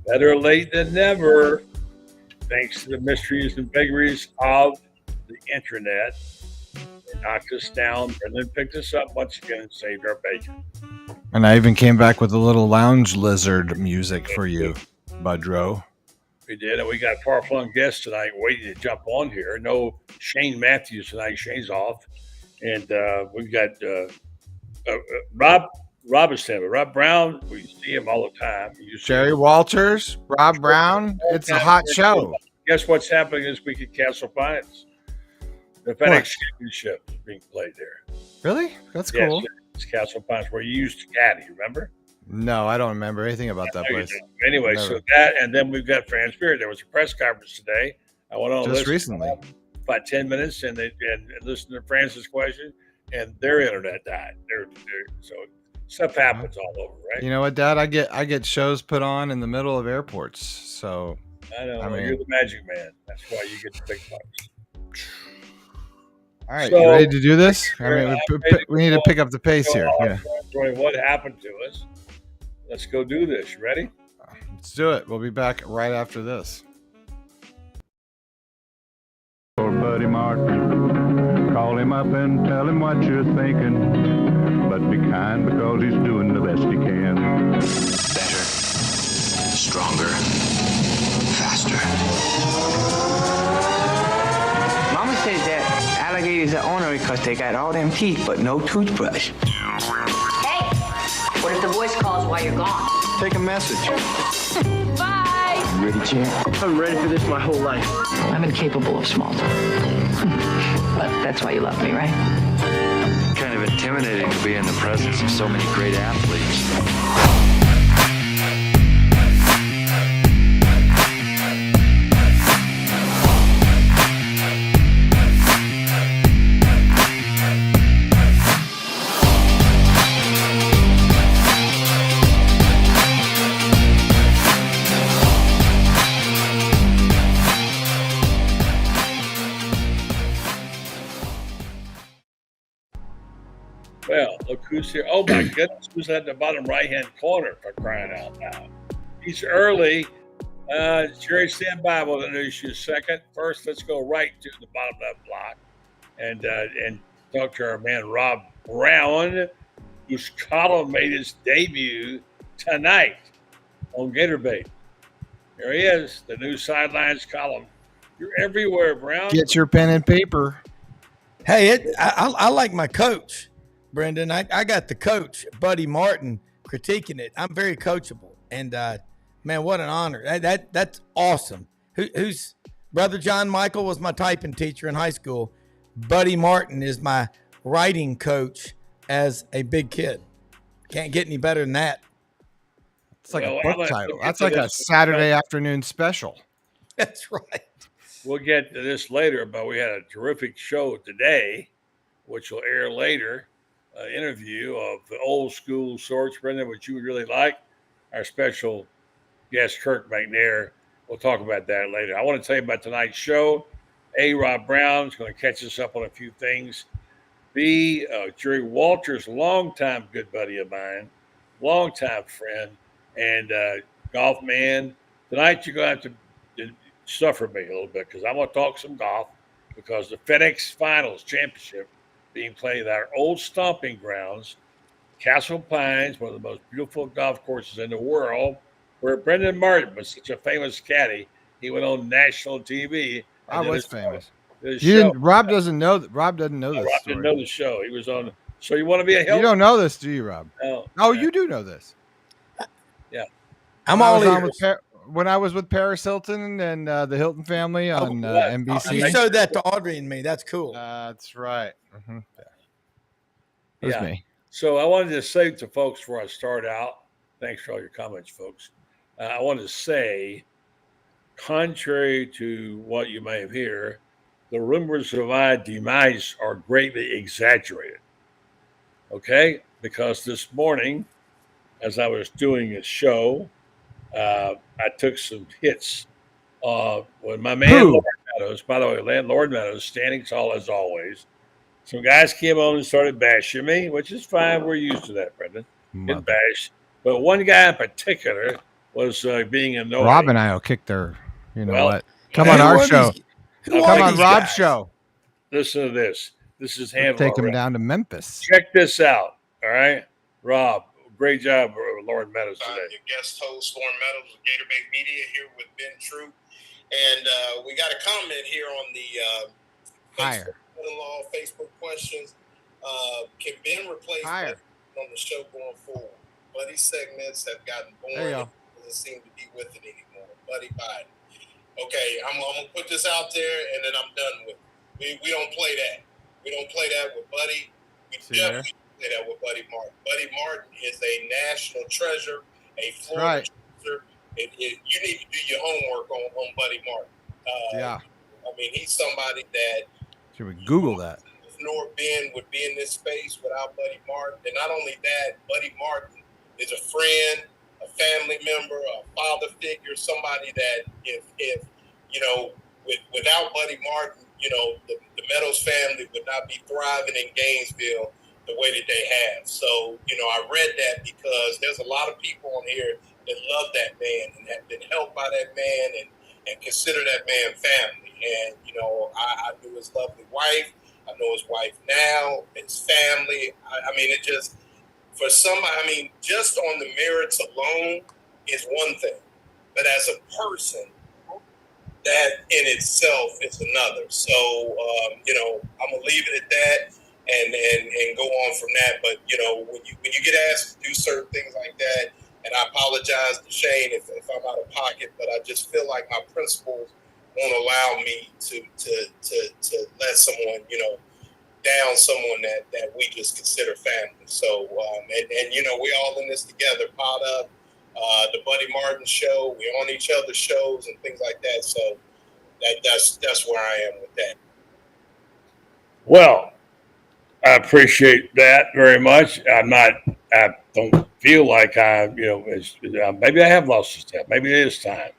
Better late than never, thanks to the mysteries and vagaries of the internet. They knocked us down and then picked us up once again and saved our bacon. And I even came back with a little lounge lizard music for you, Budrow. We did, and we got far-flung guests tonight waiting to jump on here. No Shane Matthews tonight. Shane's off. And we've got Rob is standing. Rob Browne, we see him all the time. Jerry Walters, Rob Browne. It's a hot show. Guess what's happening this week at Castle Pines? The FedEx Championship is being played there. Really? That's cool. Yes, it's Castle Pines where you used to caddy, remember? No, I don't remember anything about that place. Anyway, so that, and then we've got Fran Spirit. There was a press conference today. I went on just recently. About 10 minutes and listened to Francis' question, and their internet died. So stuff happens all over, right? You know what, Dad? I get shows put on in the middle of airports. So I know. You're the magic man. That's why you get the big bucks. All right, you ready to do this? I mean, we need to pick up the pace here. Yeah. What happened to us? Let's go do this. You ready? Let's do it. We'll be back right after this. Poor Buddy Martin, call him up and tell him what you're thinking, but be kind because he's doing the best he can. Better, stronger, faster. Mama says that alligators are ornery because they got all them teeth but no toothbrush. Hey, what if the voice calls while you're gone? Take a message. Bye. You ready, champ? I'm ready for this my whole life. I'm incapable of small talk. But that's why you love me, right? Kind of intimidating to be in the presence of so many great athletes. Well, look who's here. Oh, my goodness. Who's at the bottom right-hand corner, for crying out loud? He's early. Jerry, stand by. We'll introduce you second. First, let's go right to the bottom of that block and talk to our man, Rob Browne, whose column made his debut tonight on Gator Bait. Here he is, the new Sidelines column. You're everywhere, Browne. Get your pen and paper. Hey, I like my coach, Brendan. I got the coach, Buddy Martin, critiquing it. I'm very coachable. And, man, what an honor. That's awesome. Who's Brother John Michael was my typing teacher in high school. Buddy Martin is my writing coach as a big kid. Can't get any better than that. It's like a book title. That's like a Saturday afternoon special. That's right. We'll get to this later, but we had a terrific show today, which will air later. Interview of the old school sorts, Brendan, which you would really like. Our special guest, Kirk McNair. We'll talk about that later. I want to tell you about tonight's show. A, Rob Browne is going to catch us up on a few things. B, Jerry Walters, longtime good buddy of mine, longtime friend, and golf man. Tonight you're going to have to suffer me a little bit because I'm going to talk some golf because the FedEx Finals Championship being played at our old stomping grounds, Castle Pines, one of the most beautiful golf courses in the world, where Brendan Martin was such a famous caddy. He went on national TV. I was famous. Rob doesn't know. Rob doesn't know this. Rob didn't know the show. He was on. So you want to be a Hilton? You don't know this, do you, Rob? No. Oh, you do know this. Yeah. I'm all ears. When I was with Paris Hilton and the Hilton family on NBC. You showed that to Audrey and me. That's cool. That's right. Mm-hmm. It was me. So I wanted to say to folks before I start out, thanks for all your comments, folks. I wanted to say, contrary to what you may have heard, the rumors of my demise are greatly exaggerated. Okay? Because this morning, as I was doing a show, I took some hits when my man Lord Meadows, by the way, Lord Meadows, standing tall as always. Some guys came on and started bashing me, which is fine. We're used to that, Brendan. Get bashed. But one guy in particular was being annoying. Rob and I will kick their. You know Well, what? Come on our show. Who Come are on these Rob's guys? show. Listen to this. This is We'll handled take him already. down to Memphis. Check this out. All right, Rob. Great job, Lauren Meadows today. Your guest host, Lauren Meadows of Gator Bait Media, here with Ben Troop. And we got a comment here on the Higher. Facebook questions. Can Ben replace Higher. Buddy on the show going forward? Buddy segments have gotten boring. There you go. Doesn't seem to be with it anymore. Buddy Biden. Okay, I'm gonna put this out there, and then I'm done with it. We don't play that. We don't play that with Buddy. We definitely play that with Buddy Martin. Buddy Martin is a national treasure, a Florida treasure. You need to do your homework on Buddy Martin. Yeah. I mean, he's somebody that. Should we Google that? Nor Ben would be in this space without Buddy Martin. And not only that, Buddy Martin is a friend, a family member, a father figure, somebody that if you know, without Buddy Martin, you know, the Meadows family would not be thriving in Gainesville the way that they have. So, you know, I read that because there's a lot of people on here that love that man and have been helped by that man and consider that man family. And, you know, I knew his lovely wife. I know his wife now, his family. I mean, it just, for somebody, I mean, just on the merits alone is one thing. But as a person, that in itself is another. So, you know, I'm going to leave it at that and go on from that. But, you know, when you get asked to do certain things like that, and I apologize to Shane if I'm out of pocket, but I just feel like my principles won't allow me to let someone, you know, down someone that we just consider family. So, and you know, we all in this together, Pod Up, the Buddy Martin show, we're on each other's shows and things like that. So that's where I am with that. Well, I appreciate that very much. I don't feel like maybe I have lost a step. Maybe it is time.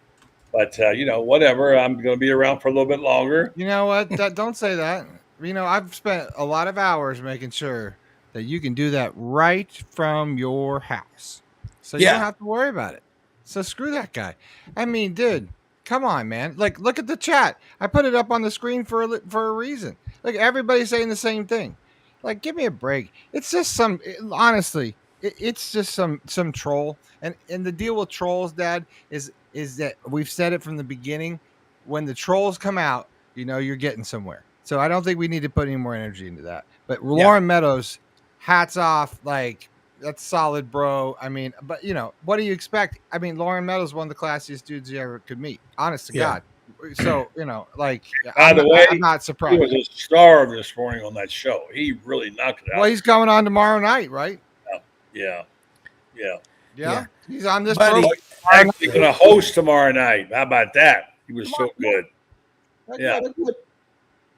But, you know, whatever. I'm going to be around for a little bit longer. You know what? Don't say that. You know, I've spent a lot of hours making sure that you can do that right from your house. So you don't have to worry about it. So screw that guy. I mean, dude, come on, man. Like, look at the chat. I put it up on the screen for a reason. Like, everybody's saying the same thing. Like, give me a break. It's just honestly, it's just some troll. And the deal with trolls, Dad, is that we've said it from the beginning. When the trolls come out, you know you're getting somewhere. So I don't think we need to put any more energy into that. But Lauren Meadows, hats off. Like, that's solid, bro. I mean, but, you know, what do you expect? I mean, Lauren Meadows, one of the classiest dudes you ever could meet. Honest to God. So, you know, like, by the way, I'm not surprised. He was a star this morning on that show. He really knocked it out. Well, he's coming on tomorrow night, right? Yeah. He's on this Buddy, program. Actually going to host tomorrow night. How about that? He was so good. Yeah.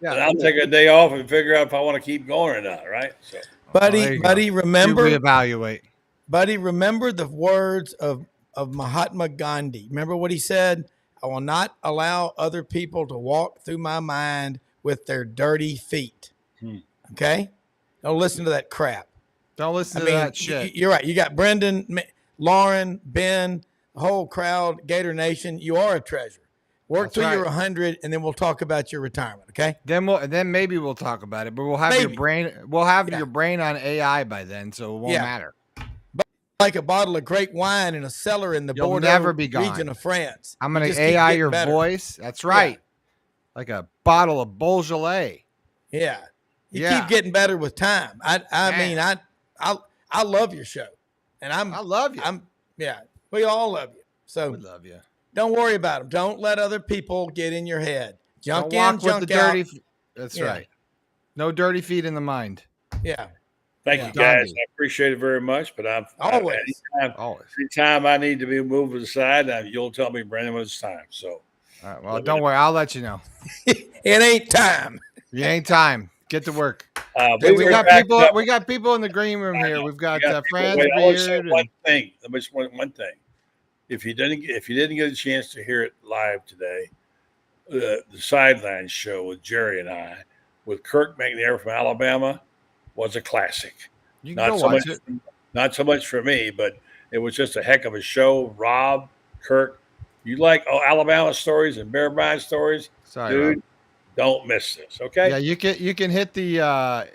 And I'll take a day off and figure out if I want to keep going or not, right? So, Buddy, remember reevaluate. Buddy, remember the words of Mahatma Gandhi. Remember what he said? I will not allow other people to walk through my mind with their dirty feet. Okay? Don't listen to that crap. Don't listen to that shit. You're right. You got Brendan, Lauren, Ben, the whole crowd, Gator Nation. You are a treasure. Work till you're 100, and then we'll talk about your retirement. Okay? Then maybe we'll talk about it. But we'll have your brain. We'll have your brain on AI by then, so it won't matter. But like a bottle of great wine in a cellar in the Bordeaux never be gone. region of France. I'm gonna AI your voice. That's right. Yeah. Like a bottle of Beaujolais. Yeah. You keep getting better with time. I mean, I love your show, and I love you. We all love you. So we love you. Don't worry about them. Don't let other people get in your head. Junk Don't in, walk junk with the out. dirty. That's right. No dirty feet in the mind. Yeah. Thank you, guys. I appreciate it very much. But always. Anytime I need to be moved aside, you'll tell me, Brandon, when it's time. So, all right, well, don't worry. I'll let you know. It ain't time. It ain't time. Get to work. We got people. We got people in the green room here. We've got friends. I want to say one thing. Let me just one thing. If you didn't get a chance to hear it live today, the Sidelines show with Jerry and I, with Kirk McNair from Alabama, was a classic. You can go watch it. Not so much for me, but it was just a heck of a show. Rob Kirk, you like Alabama stories and Bear Bryant stories, Sorry, dude. Rob. Don't miss this, okay? Yeah, you can hit the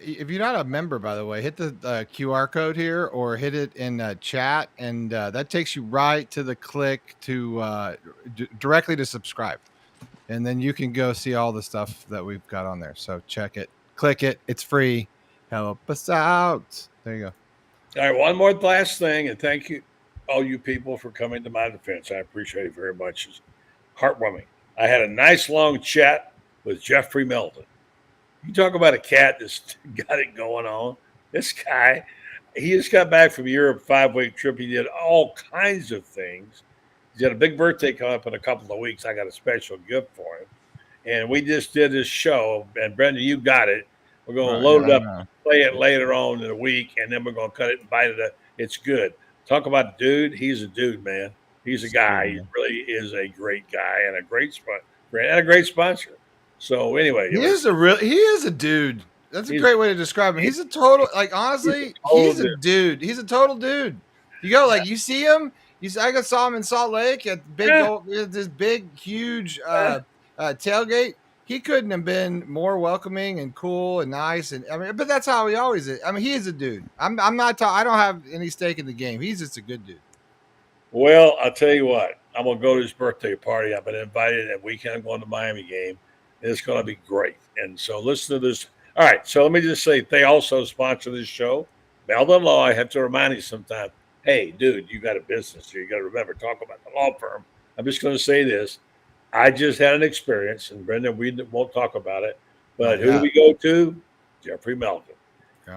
if you're not a member, by the way, hit the QR code here or hit it in chat, and that takes you right to the click to directly to subscribe, and then you can go see all the stuff that we've got on there. So check it, click it, it's free. Help us out. There you go. All right, one more last thing, and thank you, all you people, for coming to my defense. I appreciate it very much. It's heartwarming. I had a nice long chat with Jeffrey Melton. You talk about a cat that's got it going on. This guy, he just got back from Europe, 5-week trip. He did all kinds of things. He's got a big birthday coming up in a couple of weeks. I got a special gift for him. And we just did this show. And Brenda, you got it. We're going to load it up, play it later on in the week, and then we're going to cut it and bite it up. It's good. Talk about dude. He's a dude, man. He's a guy. He really is a great guy and a great sponsor. So anyway, he is a dude. That's a great way to describe him. He's a total, like, honestly, he's a dude. He's a total dude. You go, like, you see him. I saw him in Salt Lake at this big, huge tailgate. He couldn't have been more welcoming and cool and nice. And I mean, but that's how he always is. I mean, he is a dude. I'm not. I don't have any stake in the game. He's just a good dude. Well, I'll tell you what. I'm gonna go to his birthday party. I've been invited that weekend. I'm going to the Miami game. It's going to be great. And so listen to this. All right. So let me just say, they also sponsor this show. Meldon Law, I have to remind you sometimes, hey, dude, you got a business here. You got to remember, talk about the law firm. I'm just going to say this. I just had an experience, and Brendan, we won't talk about it, but who do we go to? Jeffrey Melton.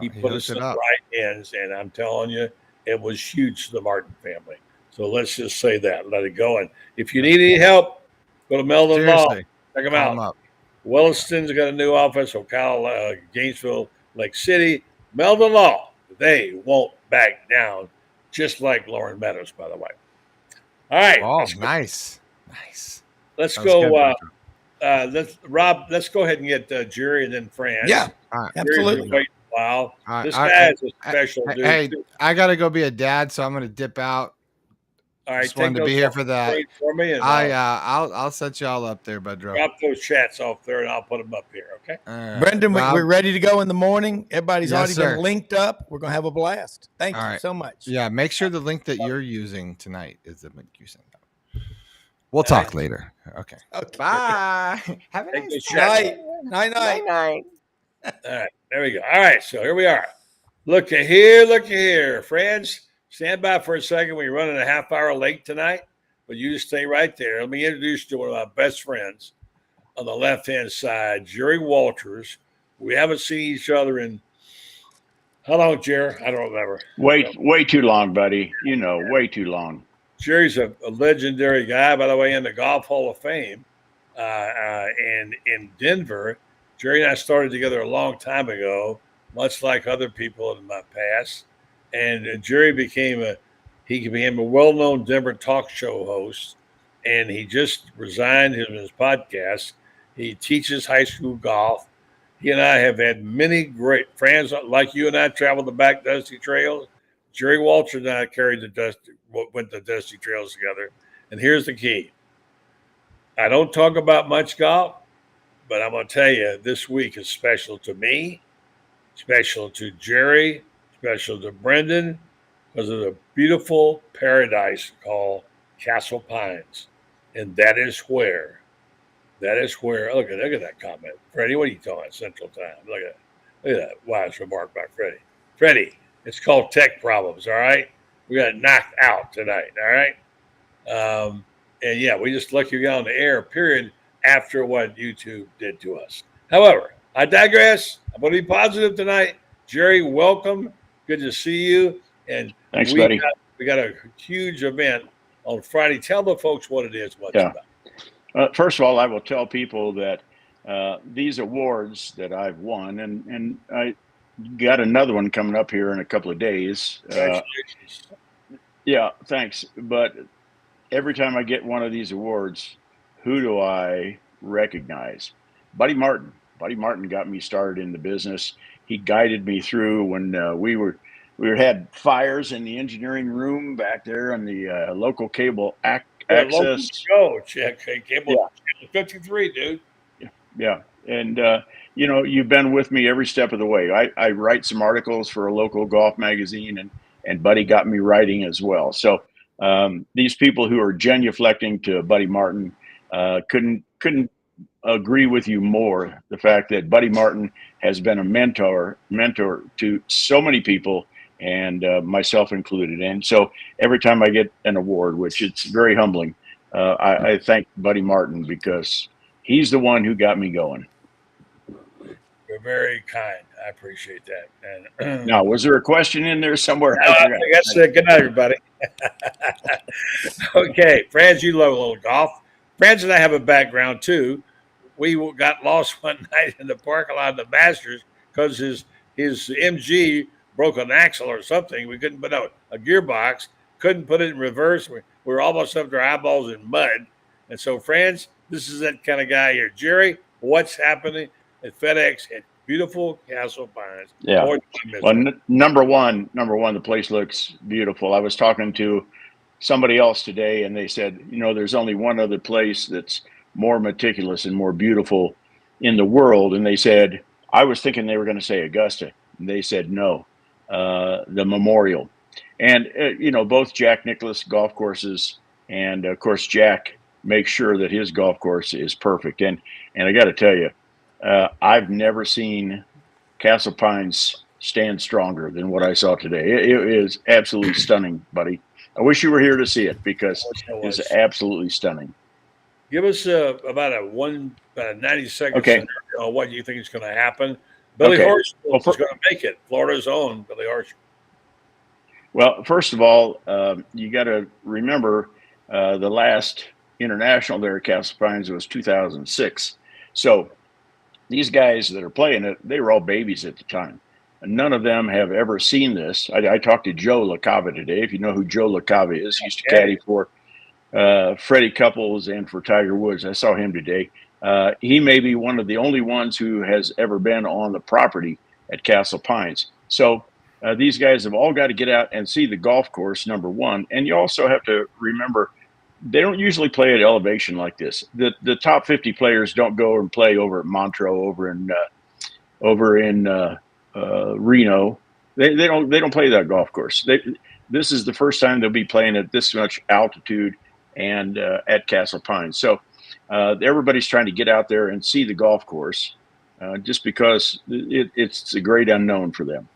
He put us in the right hands, and I'm telling you, it was huge to the Martin family. So let's just say that. Let it go. And if you need any help, go to Meldon Law. Check them out. Williston's got a new office. Ocala, Gainesville, Lake City. Meldon Law. They won't back down, just like Lauren Meadows, by the way. All right. Oh, nice. Let's go. Rob, let's go ahead and get Jerry and then Fran. Yeah, absolutely. Wait a while. This guy is a special dude. Hey, I got to go be a dad, so I'm going to dip out. All right, just wanted to be here for that. For me, and I'll set y'all up there, Budro. Drop those chats off there, and I'll put them up here. Okay. Brendan, we're ready to go in the morning. Everybody's already been linked up. We're gonna have a blast. Thank you so much. Yeah, make sure the link that you're using tonight is the link you sent out. We'll talk later. Okay. Bye. Have a nice night. Night. All right, there we go. All right, so here we are. Look at here, friends. Stand by for a second. We're running a half hour late tonight, but you just stay right there. Let me introduce you to one of my best friends on the left-hand side, Jerry Walters. We haven't seen each other in how long, Jerry? I don't remember. Way too long, buddy. Way too long. Jerry's a legendary guy, by the way, in the Golf Hall of Fame and in Denver. Jerry and I started together a long time ago, much like other people in my past. And Jerry became a well-known Denver talk show host, and he just resigned his podcast. He teaches high school golf. He and I have had many great friends, like you and I traveled the back dusty trails. Jerry Walters and I went the dusty trails together. And here's the key. I don't talk about much golf, but I'm going to tell you, this week is special to me, special to Jerry, special to Brendan, because of the beautiful paradise called Castle Pines. And that is where, look at that comment. Freddie, what are you talking about? Central Time. Look at that wise remark by Freddie. Freddie, it's called tech problems, all right? We got knocked out tonight, all right? And yeah, we just let you get on the air, period, after what YouTube did to us. However, I digress. I'm going to be positive tonight. Jerry, welcome. Good to see you. And thanks, buddy. We got a huge event on Friday. Tell the folks what it is. About. First of all, I will tell people that these awards that I've won, and I got another one coming up here in a couple of days. Yeah, thanks. But every time I get one of these awards, who do I recognize? Buddy Martin. Buddy Martin got me started in the business. He guided me through when we had fires in the engineering room back there on the local cable access. Show check. Cable 53, dude. Yeah. And, you've been with me every step of the way. I write some articles for a local golf magazine, and Buddy got me writing as well. So these people who are genuflecting to Buddy Martin couldn't agree with you more. The fact that Buddy Martin has been a mentor to so many people, and myself included. And so every time I get an award, which it's very humbling, I thank Buddy Martin because he's the one who got me going. You're very kind. I appreciate that. And now, was there a question in there somewhere? No, I think that's it. Good night, everybody. Okay, Franz, you love a little golf. Franz and I have a background too. We got lost one night in the parking lot of the Masters because his MG broke an axle or something. We couldn't put out a gearbox, couldn't put it in reverse. We were almost up to our eyeballs in mud. And so, Franz, this is that kind of guy here. Jerry, what's happening at FedEx at beautiful Castle Pines? Yeah. Well, number one, the place looks beautiful. I was talking to somebody else today, and they said, there's only one other place that's more meticulous and more beautiful in the world. And they said, I was thinking they were going to say Augusta. And they said, no, the Memorial. And, both Jack Nicklaus golf courses, and of course, Jack makes sure that his golf course is perfect. And I got to tell you, I've never seen Castle Pines stand stronger than what I saw today. It is absolutely stunning, buddy. I wish you were here to see it because it's absolutely stunning. Give us about a 90 seconds on what you think is going to happen. Billy Horschel is going to make it. Florida's own Billy Horschel. Well, first of all, you got to remember the last international there at Castle Pines was 2006. So these guys that are playing it, they were all babies at the time. None of them have ever seen this. I talked to Joe LaCava today. If you know who Joe LaCava is, he used to caddy for Freddie Couples and for Tiger Woods. I saw him today. He may be one of the only ones who has ever been on the property at Castle Pines. So these guys have all got to get out and see the golf course, number one. And you also have to remember, they don't usually play at elevation like this. The top 50 players don't go and play over at Montreux, over in Reno. They don't play that golf course. This is the first time they'll be playing at this much altitude and at Castle Pines. So everybody's trying to get out there and see the golf course, just because it's a great unknown for them.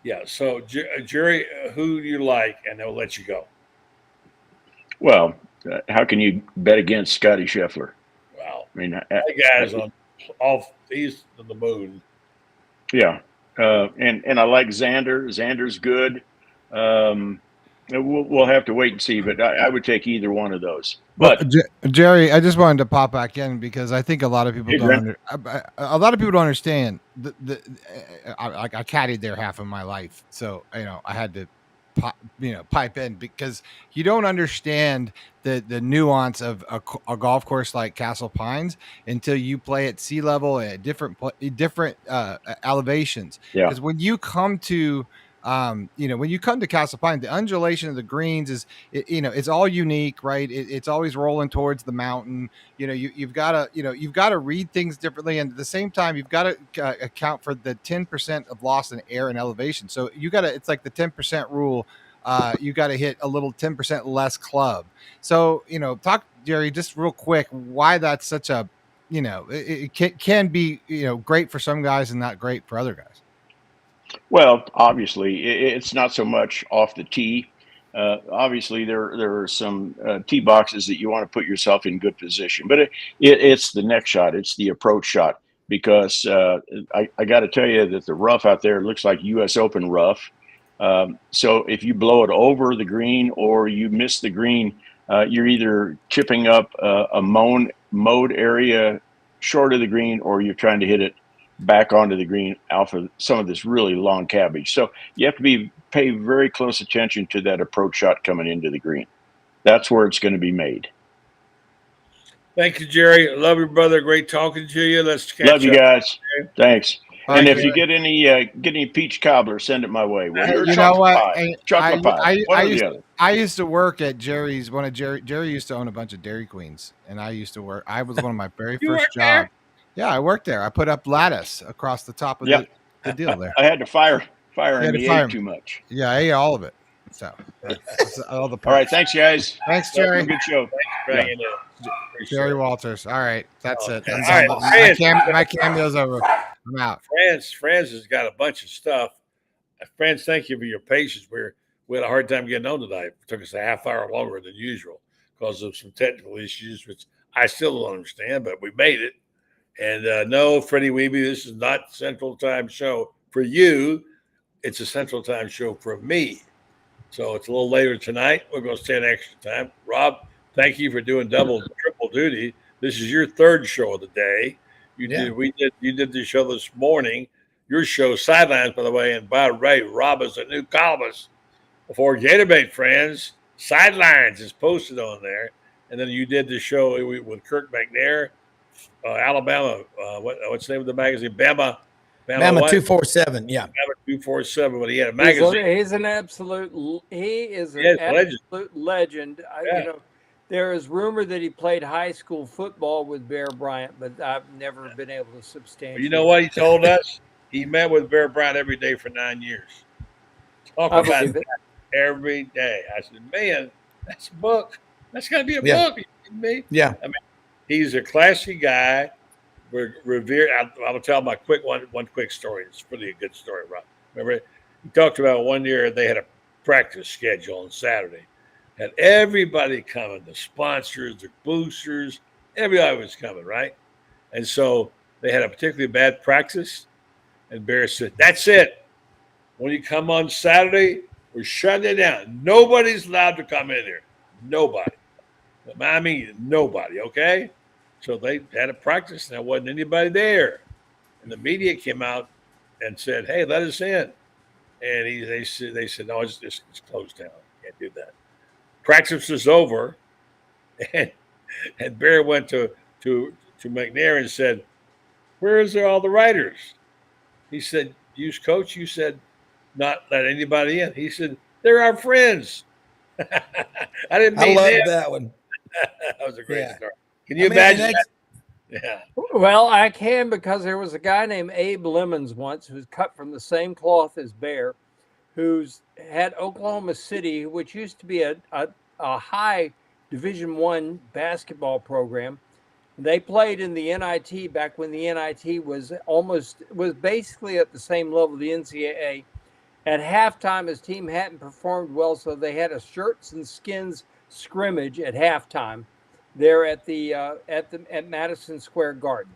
Yeah. So Jerry, who do you like? And they'll let you go. Well, how can you bet against Scotty Scheffler? Wow. I mean, that guy's he's on the moon. Yeah. And I like Xander. Xander's good. We'll have to wait and see, but I would take either one of those. But Jerry, I just wanted to pop back in because I think a lot of people don't understand. I caddied there half of my life, so I had to pipe in because you don't understand the nuance of a golf course like Castle Pines until you play at sea level at different elevations. Yeah. Because when you come to Castle Pines, the undulation of the greens is, it's all unique, right? It's always rolling towards the mountain. You've got to read things differently, and at the same time, you've got to account for the 10% of loss in air and elevation. So it's like the 10% rule. You got to hit a little 10% less club. So talk, Jerry, just real quick, why that's such a, it can be great for some guys and not great for other guys. Well, obviously, it's not so much off the tee. Obviously, there are some tee boxes that you want to put yourself in good position, but it's the next shot. It's the approach shot, because I got to tell you that the rough out there looks like U.S. Open rough. So if you blow it over the green or you miss the green, you're either chipping up a mowed area short of the green, or you're trying to hit it back onto the green off of some of this really long cabbage. So you have to pay very close attention to that approach shot coming into the green. That's where it's going to be made. Thank you, Jerry. Love you, brother. Great talking to you. Let's catch up. Love you guys. Thanks. And if you get any peach cobbler, send it my way. Will you? Or You know chocolate what? pie. Chocolate pie. One or the other. I used to work at Jerry's. Jerry used to own a bunch of Dairy Queens, and I used to work. I was one of my very You first worked jobs. there? Yeah, I worked there. I put up lattice across the top of the deal there. I had to fire You had him. to He fire ate him. too much. Yeah, I ate all of it. So that's all the All right. parts. Thanks, guys. Thanks, Jerry. Good show. Bringing it. Appreciate Jerry it. Walters. All right, that's it. Okay. I'm All done. right, My cameo's over. I'm out. Franz has got a bunch of stuff. Franz, thank you for your patience. We had a hard time getting on tonight. It took us a half hour longer than usual because of some technical issues, which I still don't understand, but we made it. And no, Freddie Weeby, this is not Central Time show for you. It's a Central Time show for me. So it's a little later tonight. We're going to stay an extra time. Rob, thank you for doing triple duty. This is your third show of the day. You did the show this morning. Your show, Sidelines, by the way, and by the way, Rob is a new columnist for Gatorbait friends. Sidelines is posted on there. And then you did the show with Kirk McNair, Alabama. What's the name of the magazine? Bama 247. Yeah. Bama 247. But he had a magazine. He's an absolute. He is an absolute legend. You know, there is rumor that he played high school football with Bear Bryant, but I've never been able to substantiate. You know what he told us? He met with Bear Bryant every day for 9 years. Talk about that every day. I said, man, that's a book. That's going to be a book. You kidding me? Yeah. I mean, he's a classy guy. We're revered. I will tell my one quick story. It's really a good story, Rob. Remember, he talked about one year they had a practice schedule on Saturday. Had everybody coming, the sponsors, the boosters, everybody was coming, right? And so they had a particularly bad practice. And Bear said, that's it. When you come on Saturday, we're shutting it down. Nobody's allowed to come in here. Nobody. I mean, nobody, okay? So they had a practice, and there wasn't anybody there. And the media came out and said, hey, let us in. And they said, no, it's closed down. Can't do that. Practice was over, and Bear went to McNair and said, where is all the writers? He said, Coach, you said not let anybody in. He said, they're our friends. I didn't mean I love that one. That was a great story. Can you imagine that? Yeah. Well, I can, because there was a guy named Abe Lemons once who's cut from the same cloth as Bear, who's had Oklahoma City, which used to be a high Division I basketball program. They played in the NIT back when the NIT was basically at the same level of the NCAA. At halftime, his team hadn't performed well, so they had a shirts and skins scrimmage at halftime there at Madison Square Garden.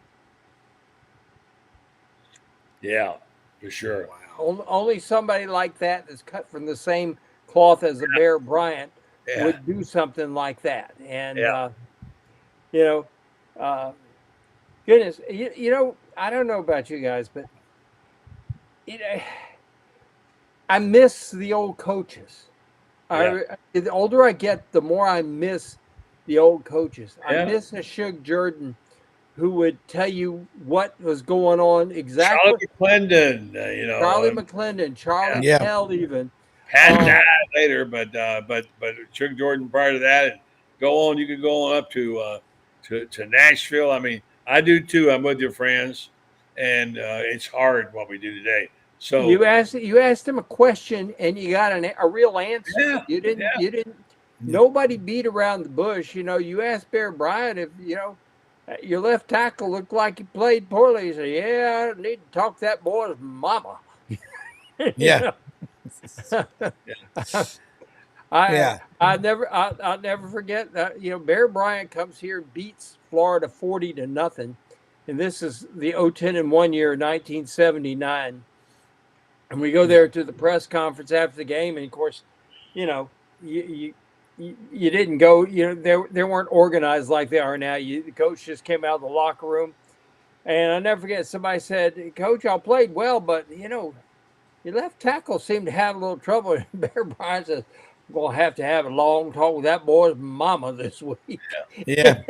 Yeah, for sure. Wow. Only somebody like that that's cut from the same cloth as a Bear Bryant would do something like that. And goodness, you know, I don't know about you guys, but I miss the old coaches. The older I get, the more I miss the old coaches. I miss a Shug Jordan who would tell you what was going on exactly. Charlie McClendon, Charlie McClendon, Charlie Tell even. Pat died later, but Shug Jordan prior to that, and go on. You could go on up to Nashville. I mean, I do too. I'm with your friends, and it's hard what we do today. So you asked him a question, and you got a real answer. Yeah, you didn't. Nobody beat around the bush. You know, you asked Bear Bryant if your left tackle looked like he played poorly. He said, "Yeah, I need to talk to that boy's mama." Yeah. I'll never forget that. Bear Bryant comes here and beats Florida 40-0, and this is the 0-10-1 year, 1979. And we go there to the press conference after the game, and of course, you didn't go. They weren't organized like they are now. The coach just came out of the locker room, and I'll never forget. Somebody said, "Coach, y'all played well, but your left tackle seemed to have a little trouble." And Bear Bryant says, "I'm gonna have to have a long talk with that boy's mama this week." Yeah.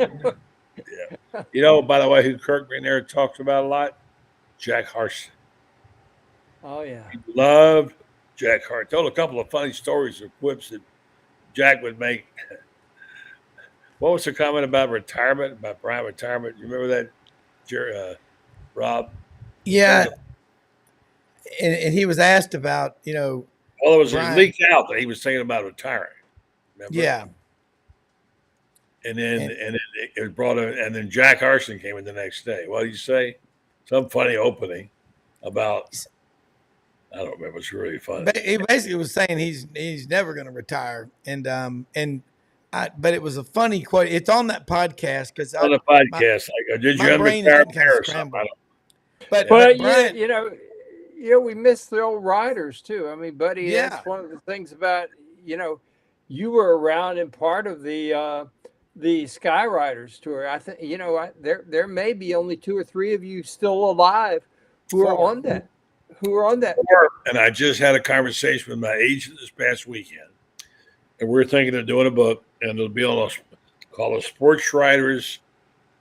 By the way, who Kirk McNair talks about a lot? Jack Harson. Oh yeah. He loved Jack Hart. Told a couple of funny stories or quips that Jack would make. What was the comment about retirement, about Browne retirement? You remember that, Rob? Yeah, and he was asked about, Well, it was Browne. leaked out that he was thinking about retiring. Remember? Yeah. And then it was brought in, and then Jack Arson came in the next day. What did you say? Some funny opening about, I don't remember. It's really funny. He basically was saying he's never going to retire, but it was a funny quote. It's on that podcast because on the podcast, did you understand or something? But Brian, we miss the old riders too. I mean, buddy, that's one of the things about, you were around and part of the Sky Riders tour. I think, there may be only 2 or 3 of you still alive who are on that. And I just had a conversation with my agent this past weekend, and we're thinking of doing a book, and it'll be called A Sports Writer's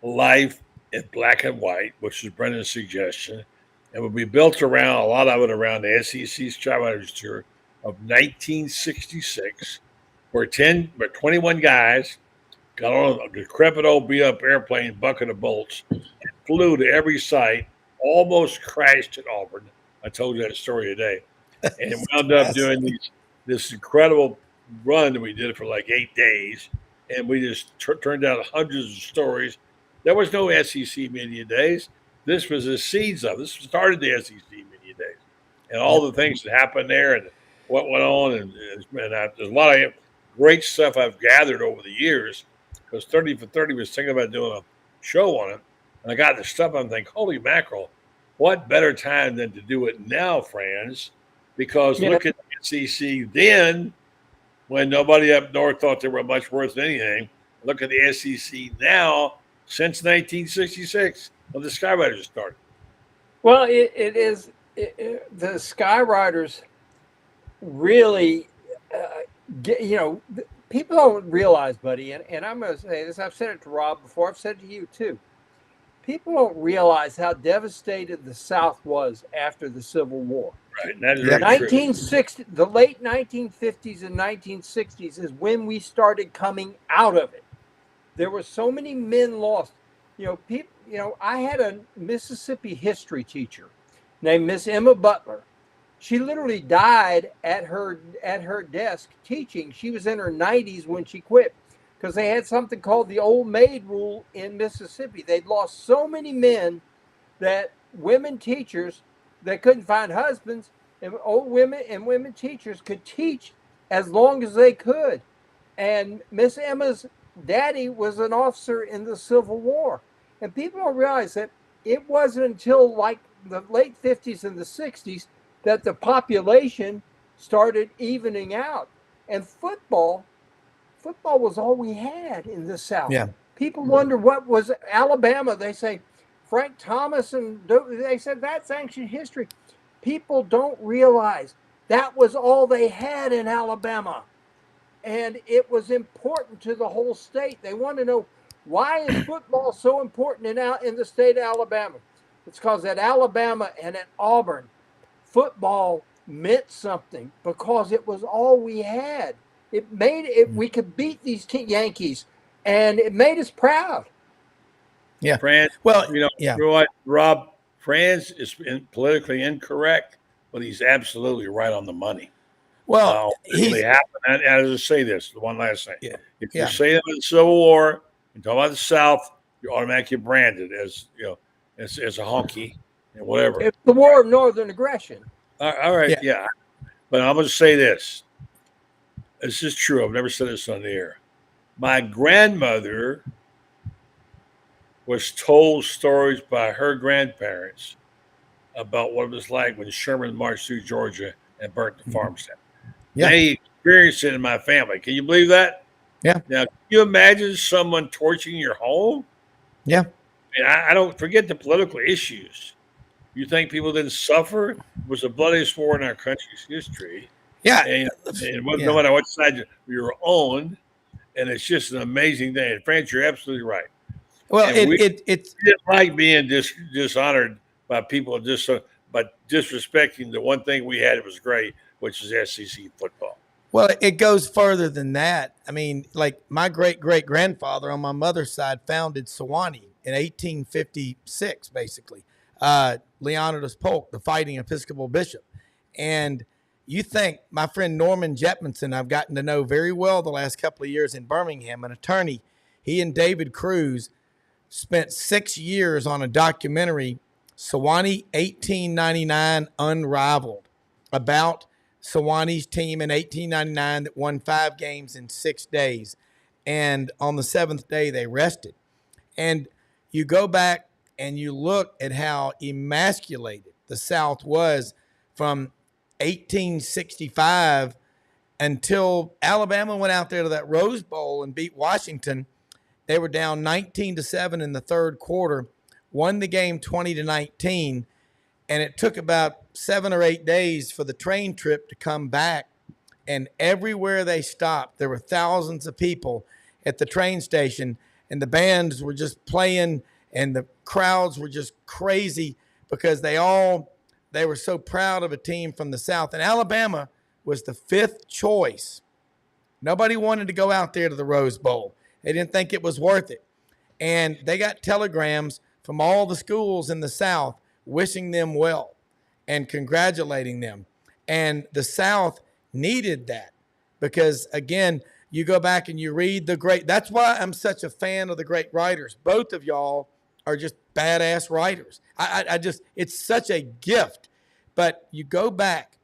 Life in Black and White, which is Brendan's suggestion. And will be built around, a lot of it around the SEC Sidelines Tour of 1966, where 21 guys got on a decrepit old beat-up airplane, bucket of bolts, and flew to every site, almost crashed at Auburn. I told you that story today. And wound up doing this incredible run that we did for like 8 days. And we just turned out hundreds of stories. There was no SEC Media Days. This was the seeds of it. This started the SEC Media Days. And all the things that happened there and what went on. And there's a lot of great stuff I've gathered over the years, because 30 for 30 was thinking about doing a show on it. And I got the stuff, I'm thinking, holy mackerel, what better time than to do it now, friends? Because look at the SEC then, when nobody up north thought they were much worth anything. Look at the SEC now, since 1966, when the Sky Riders started. Well, the Sky Riders really, people don't realize, buddy, and I'm going to say this, I've said it to Rob before, I've said it to you too. People don't realize how devastated the South was after the Civil War. Right. That is very true. The late 1950s and 1960s is when we started coming out of it. There were so many men lost. I had a Mississippi history teacher named Miss Emma Butler. She literally died at her desk teaching. She was in her 90s when she quit, because they had something called the old maid rule in Mississippi. They'd lost so many men that women teachers that couldn't find husbands, and old women and women teachers could teach as long as they could. And Miss Emma's daddy was an officer in the Civil War. And people don't realize that it wasn't until like the late 50s and the 60s that the population started evening out. And football was all we had in the South. Yeah. People wonder what was Alabama. They say Frank Thomas, and they said that's ancient history. People don't realize that was all they had in Alabama. And it was important to the whole state. They want to know, why is football so important in the state of Alabama? It's because at Alabama and at Auburn, football meant something because it was all we had. It made it. We could beat these Yankees, and it made us proud. Yeah. France, you know what, Rob? France is politically incorrect, but he's absolutely right on the money. Well, happened. As I say this, the one last thing. Yeah. If you say that in the Civil War and talk about the South, you're automatically branded as as a honky and whatever. It's the War of Northern Aggression. All right, yeah. But I'm going to say this. This is true. I've never said this on the air. My grandmother was told stories by her grandparents about what it was like when Sherman marched through Georgia and burnt the farms down. Yeah. They experienced it in my family. Can you believe that? Yeah. Now, can you imagine someone torching your home? Yeah. I mean, I don't forget the political issues. You think people didn't suffer? It was the bloodiest war in our country's history. Yeah. And no matter what side you were on, and it's just an amazing thing. And France, you're absolutely right. Well, we didn't like being dishonored by people just but disrespecting the one thing we had that was great, which is SEC football. Well, it goes further than that. I mean, like my great-great-grandfather on my mother's side founded Sewanee in 1856, basically. Leonidas Polk, the fighting Episcopal bishop. And you think my friend Norman Jetmanson, I've gotten to know very well the last couple of years in Birmingham, an attorney. He and David Cruz spent 6 years on a documentary, Sewanee 1899 Unrivaled, about Sewanee's team in 1899 that won 5 games in 6 days. And on the 7th day, they rested. And you go back and you look at how emasculated the South was from 1865 until Alabama went out there to that Rose Bowl and beat Washington. They were down 19-7 in the third quarter, won the game 20-19, and it took about 7 or 8 days for the train trip to come back. And everywhere they stopped, there were thousands of people at the train station, and the bands were just playing, and the crowds were just crazy because they were so proud of a team from the South. And Alabama was the 5th choice. Nobody wanted to go out there to the Rose Bowl. They didn't think it was worth it. And they got telegrams from all the schools in the South wishing them well and congratulating them. And the South needed that because, again, you go back and you read that's why I'm such a fan of the great writers. Both of y'all are just badass writers. It's such a gift. But you go back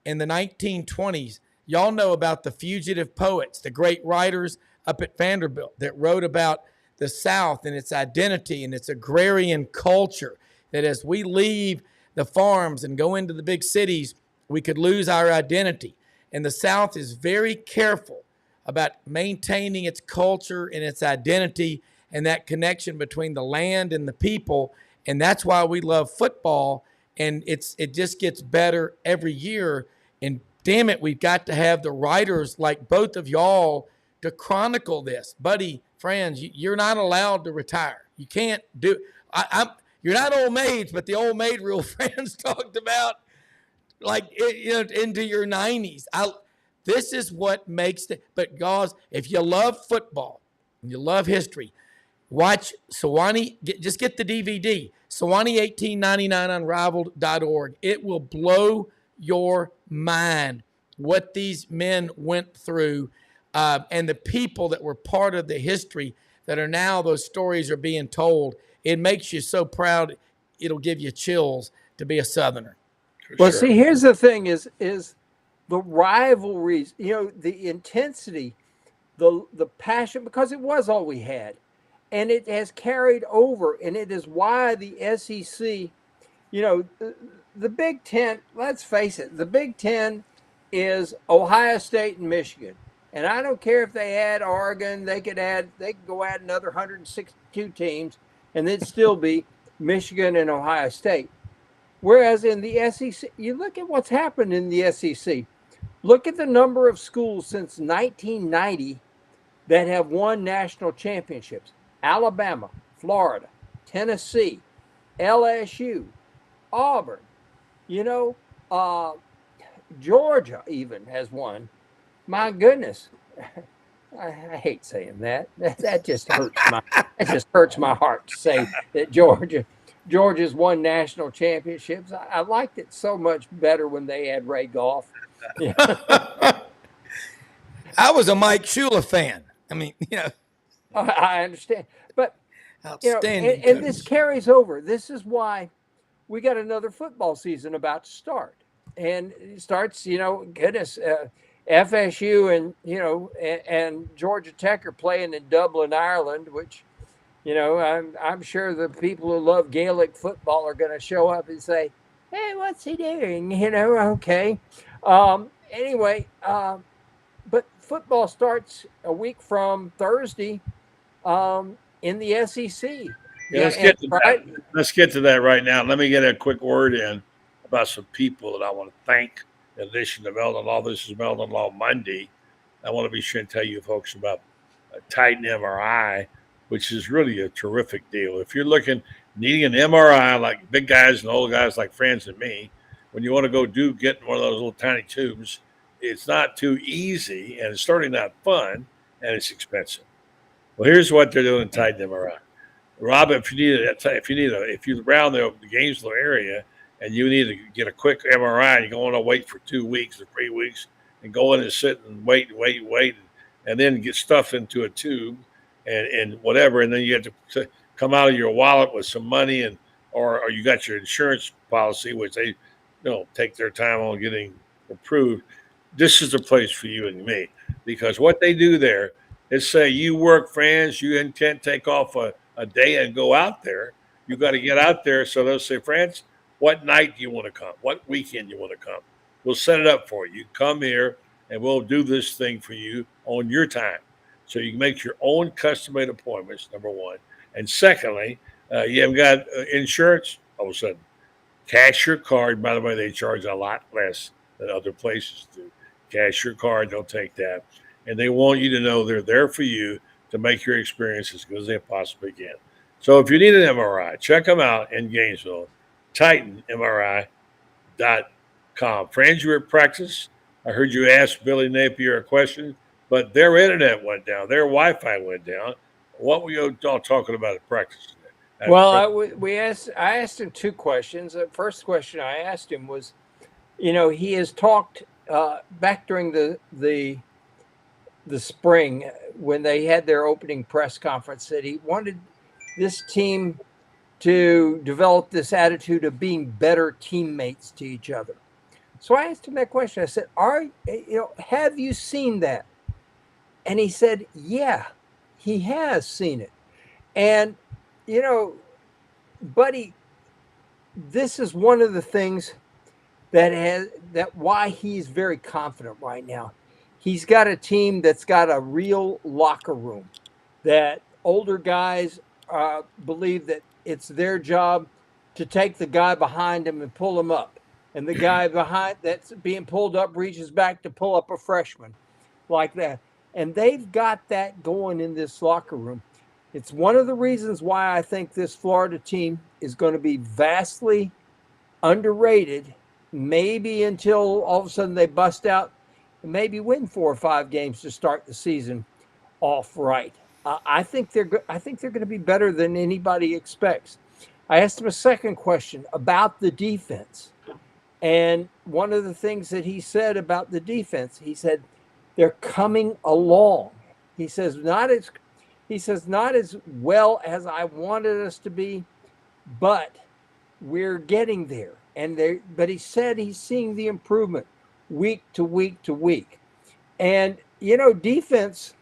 in the 1920s, y'all know about the fugitive poets, the great writers up at Vanderbilt that wrote about the South and its identity and its agrarian culture, that as we leave the farms and go into the big cities, we could lose our identity. And the South is very careful about maintaining its culture and its identity and that connection between the land and the people. And that's why we love football. And it just gets better every year. And damn it, we've got to have the writers like both of y'all to chronicle this. Buddy, Franz, you're not allowed to retire. You can't do you're not old maids, but the old maid rule Franz talked about, like, into your 90s. This is what makes but guys, if you love football and you love history, watch Sewanee, just get the DVD, Sewanee1899unrivaled.org. It will blow your mind what these men went through and the people that were part of the history that are now, those stories are being told. It makes you so proud, it'll give you chills to be a Southerner. Well, see, here's the thing is the rivalries, the intensity, the passion, because it was all we had. And it has carried over, and it is why the SEC, the Big Ten, let's face it, the Big Ten is Ohio State and Michigan. And I don't care if they add Oregon, they could go add another 162 teams, and it'd still be Michigan and Ohio State. Whereas in the SEC, you look at what's happened in the SEC. Look at the number of schools since 1990 that have won national championships. Alabama, Florida, Tennessee, LSU, Auburn, Georgia even has won. My goodness. I hate saying that. That just hurts my heart to say that Georgia's won national championships. I liked it so much better when they had Ray Goff. I was a Mike Shula fan. I mean, I understand. But outstanding. And this carries over. This is why we got another football season about to start. And it starts, FSU and Georgia Tech are playing in Dublin, Ireland, which, I'm sure the people who love Gaelic football are going to show up and say, hey, what's he doing? Okay. Anyway, but football starts a week from Thursday in the SEC. Let's get to that right now. Let me get a quick word in about some people that I want to thank. In addition to Meldon Law, this is Meldon Law Monday. I want to be sure and tell you folks about Titan MRI, which is really a terrific deal. If you're looking, needing an MRI, like big guys and old guys like Franz and me, when you want to go get one of those little tiny tubes, it's not too easy, and it's certainly not fun, and it's expensive. Well, here's what they're doing in Titan MRI. Rob, if you're around the Gainesville area and you need to get a quick MRI, and you go on to wait for 2 weeks or 3 weeks, and go in and sit and wait, and then get stuff into a tube and whatever, and then you have to come out of your wallet with some money, and or you got your insurance policy, which they take their time on getting approved. This is the place for you and me, because what they do there is say you work, Franz, you can't take off a day and go out there. You got to get out there. So they'll say, Franz, what night do you want to come? What weekend you want to come? We'll set it up for you. Come here and we'll do this thing for you on your time. So you can make your own custom-made appointments, number one. And secondly, you haven't got insurance, all of a sudden. Cash your card. By the way, they charge a lot less than other places do. Cash your card, they'll take that. And they want you to know they're there for you to make your experience as good as they possibly can. So if you need an MRI, check them out in Gainesville, TitanMRI.com. Friends, you were at practice. I heard you ask Billy Napier a question, but their internet went down. Their Wi-Fi went down. What were you all talking about at practice? Well, I asked him two questions. The first question I asked him was, he has talked back during the spring when they had their opening press conference that he wanted this team to develop this attitude of being better teammates to each other. So I asked him that question. I said, have you seen that? And he said, yeah, he has seen it. And, buddy, this is one of the things that why he's very confident right now. He's got a team that's got a real locker room, that older guys believe that it's their job to take the guy behind him and pull him up. And the guy behind that's being pulled up reaches back to pull up a freshman like that. And they've got that going in this locker room. It's one of the reasons why I think this Florida team is going to be vastly underrated, maybe until all of a sudden they bust out and maybe win 4 or 5 games to start the season off right. I think they're going to be better than anybody expects. I asked him a second question about the defense. And one of the things that he said about the defense, he said, they're coming along. He says, not as well as I wanted us to be, but we're getting there. But he said he's seeing the improvement week to week to week. And, defense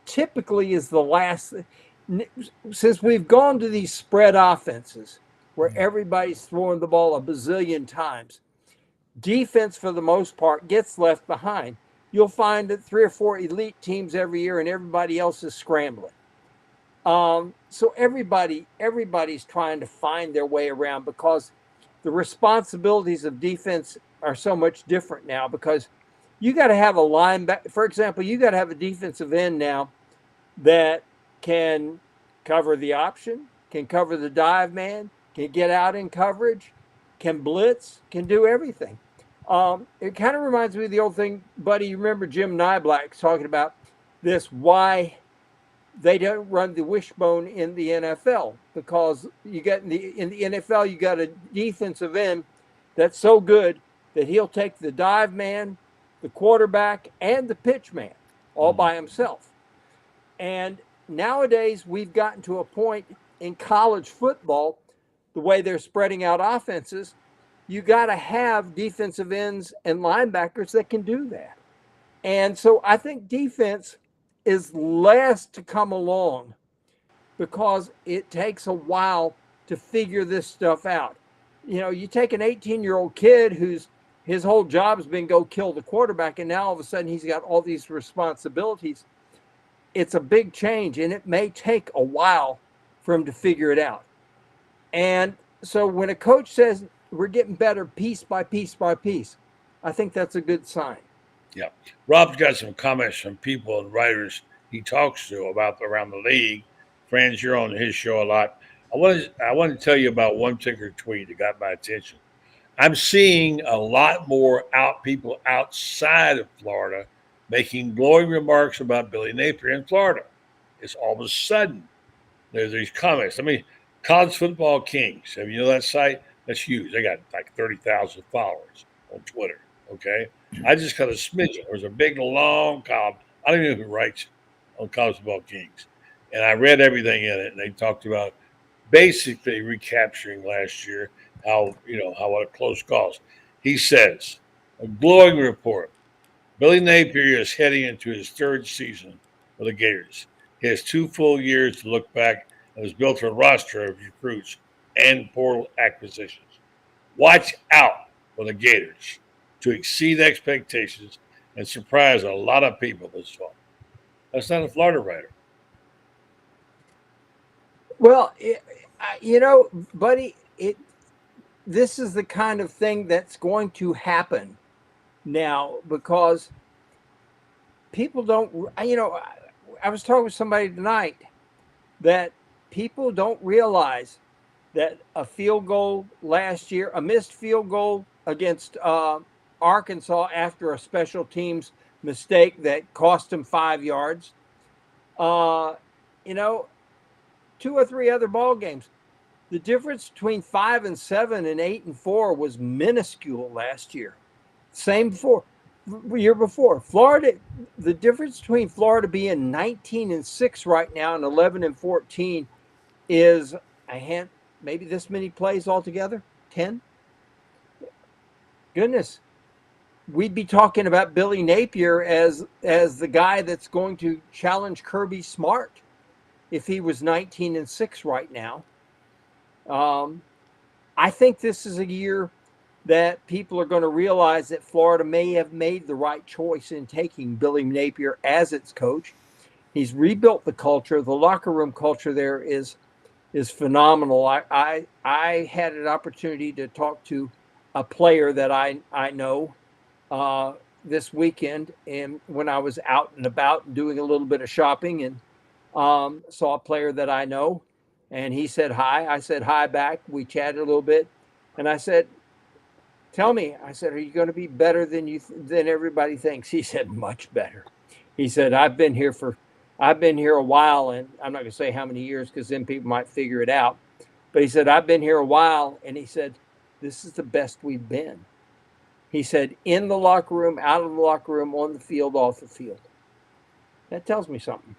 typically is the last, since we've gone to these spread offenses where everybody's throwing the ball a bazillion times, defense for the most part gets left behind. You'll find that 3 or 4 elite teams every year and everybody else is scrambling. So everybody's trying to find their way around because the responsibilities of defense are so much different now, because you got to have a linebacker. For example, you got to have a defensive end now that can cover the option, can cover the dive man, can get out in coverage, can blitz, can do everything. It kind of reminds me of the old thing, buddy. You remember Jim Nyblack talking about this, why they don't run the wishbone in the NFL, because you get in the NFL, you got a defensive end that's so good that he'll take the dive man, the quarterback, and the pitch man all by himself. And nowadays we've gotten to a point in college football, the way they're spreading out offenses, you got to have defensive ends and linebackers that can do that. And so I think defense is last to come along because it takes a while to figure this stuff out. You take an 18-year-old kid his whole job has been go kill the quarterback, and now all of a sudden he's got all these responsibilities. It's a big change, and it may take a while for him to figure it out. And so when a coach says we're getting better piece by piece by piece, I think that's a good sign. Yeah. Rob's got some comments from people and writers he talks to about around the league. Friends, you're on his show a lot. I want to tell you about one particular tweet that got my attention. I'm seeing a lot more people outside of Florida making glowing remarks about Billy Napier in Florida. It's all of a sudden there's these comments. I mean, College Football Kings. Have you know that site? That's huge. They got like 30,000 followers on Twitter. Okay, I just got a smidgen. There was a big long column. I don't even know who writes it on College Football Kings, and I read everything in it. And they talked about basically recapturing last year, how what a close calls. He says, a glowing report. Billy Napier is heading into his third season with the Gators. He has 2 full years to look back and has built a roster of recruits and portal acquisitions. Watch out for the Gators to exceed expectations and surprise a lot of people this fall. That's not a Florida writer. Well, buddy, this is the kind of thing that's going to happen now because people don't, I was talking with somebody tonight that people don't realize that a field goal last year, a missed field goal against Arkansas after a special teams mistake that cost them 5 yards, 2 or 3 other ball games. The difference between 5-7 and 8-4 was minuscule last year. Same year before. Florida, the difference between Florida being 19-6 right now and 11-14 is maybe this many plays altogether, 10. Goodness, we'd be talking about Billy Napier as the guy that's going to challenge Kirby Smart if he was 19-6 right now. I think this is a year that people are going to realize that Florida may have made the right choice in taking Billy Napier as its coach. He's rebuilt the culture. The locker room culture there is phenomenal. I had an opportunity to talk to a player that I know this weekend, and when I was out and about and doing a little bit of shopping, and saw a player that I know, and he said hi. I said hi back. We chatted a little bit, and I said, "Tell me," I said, "are you going to be better than everybody thinks?" He said, "Much better." He said, I've been here a while, and I'm not going to say how many years because then people might figure it out. But he said, "I've been here a while," and he said, "This is the best we've been." He said, in the locker room, out of the locker room, on the field, off the field. That tells me something.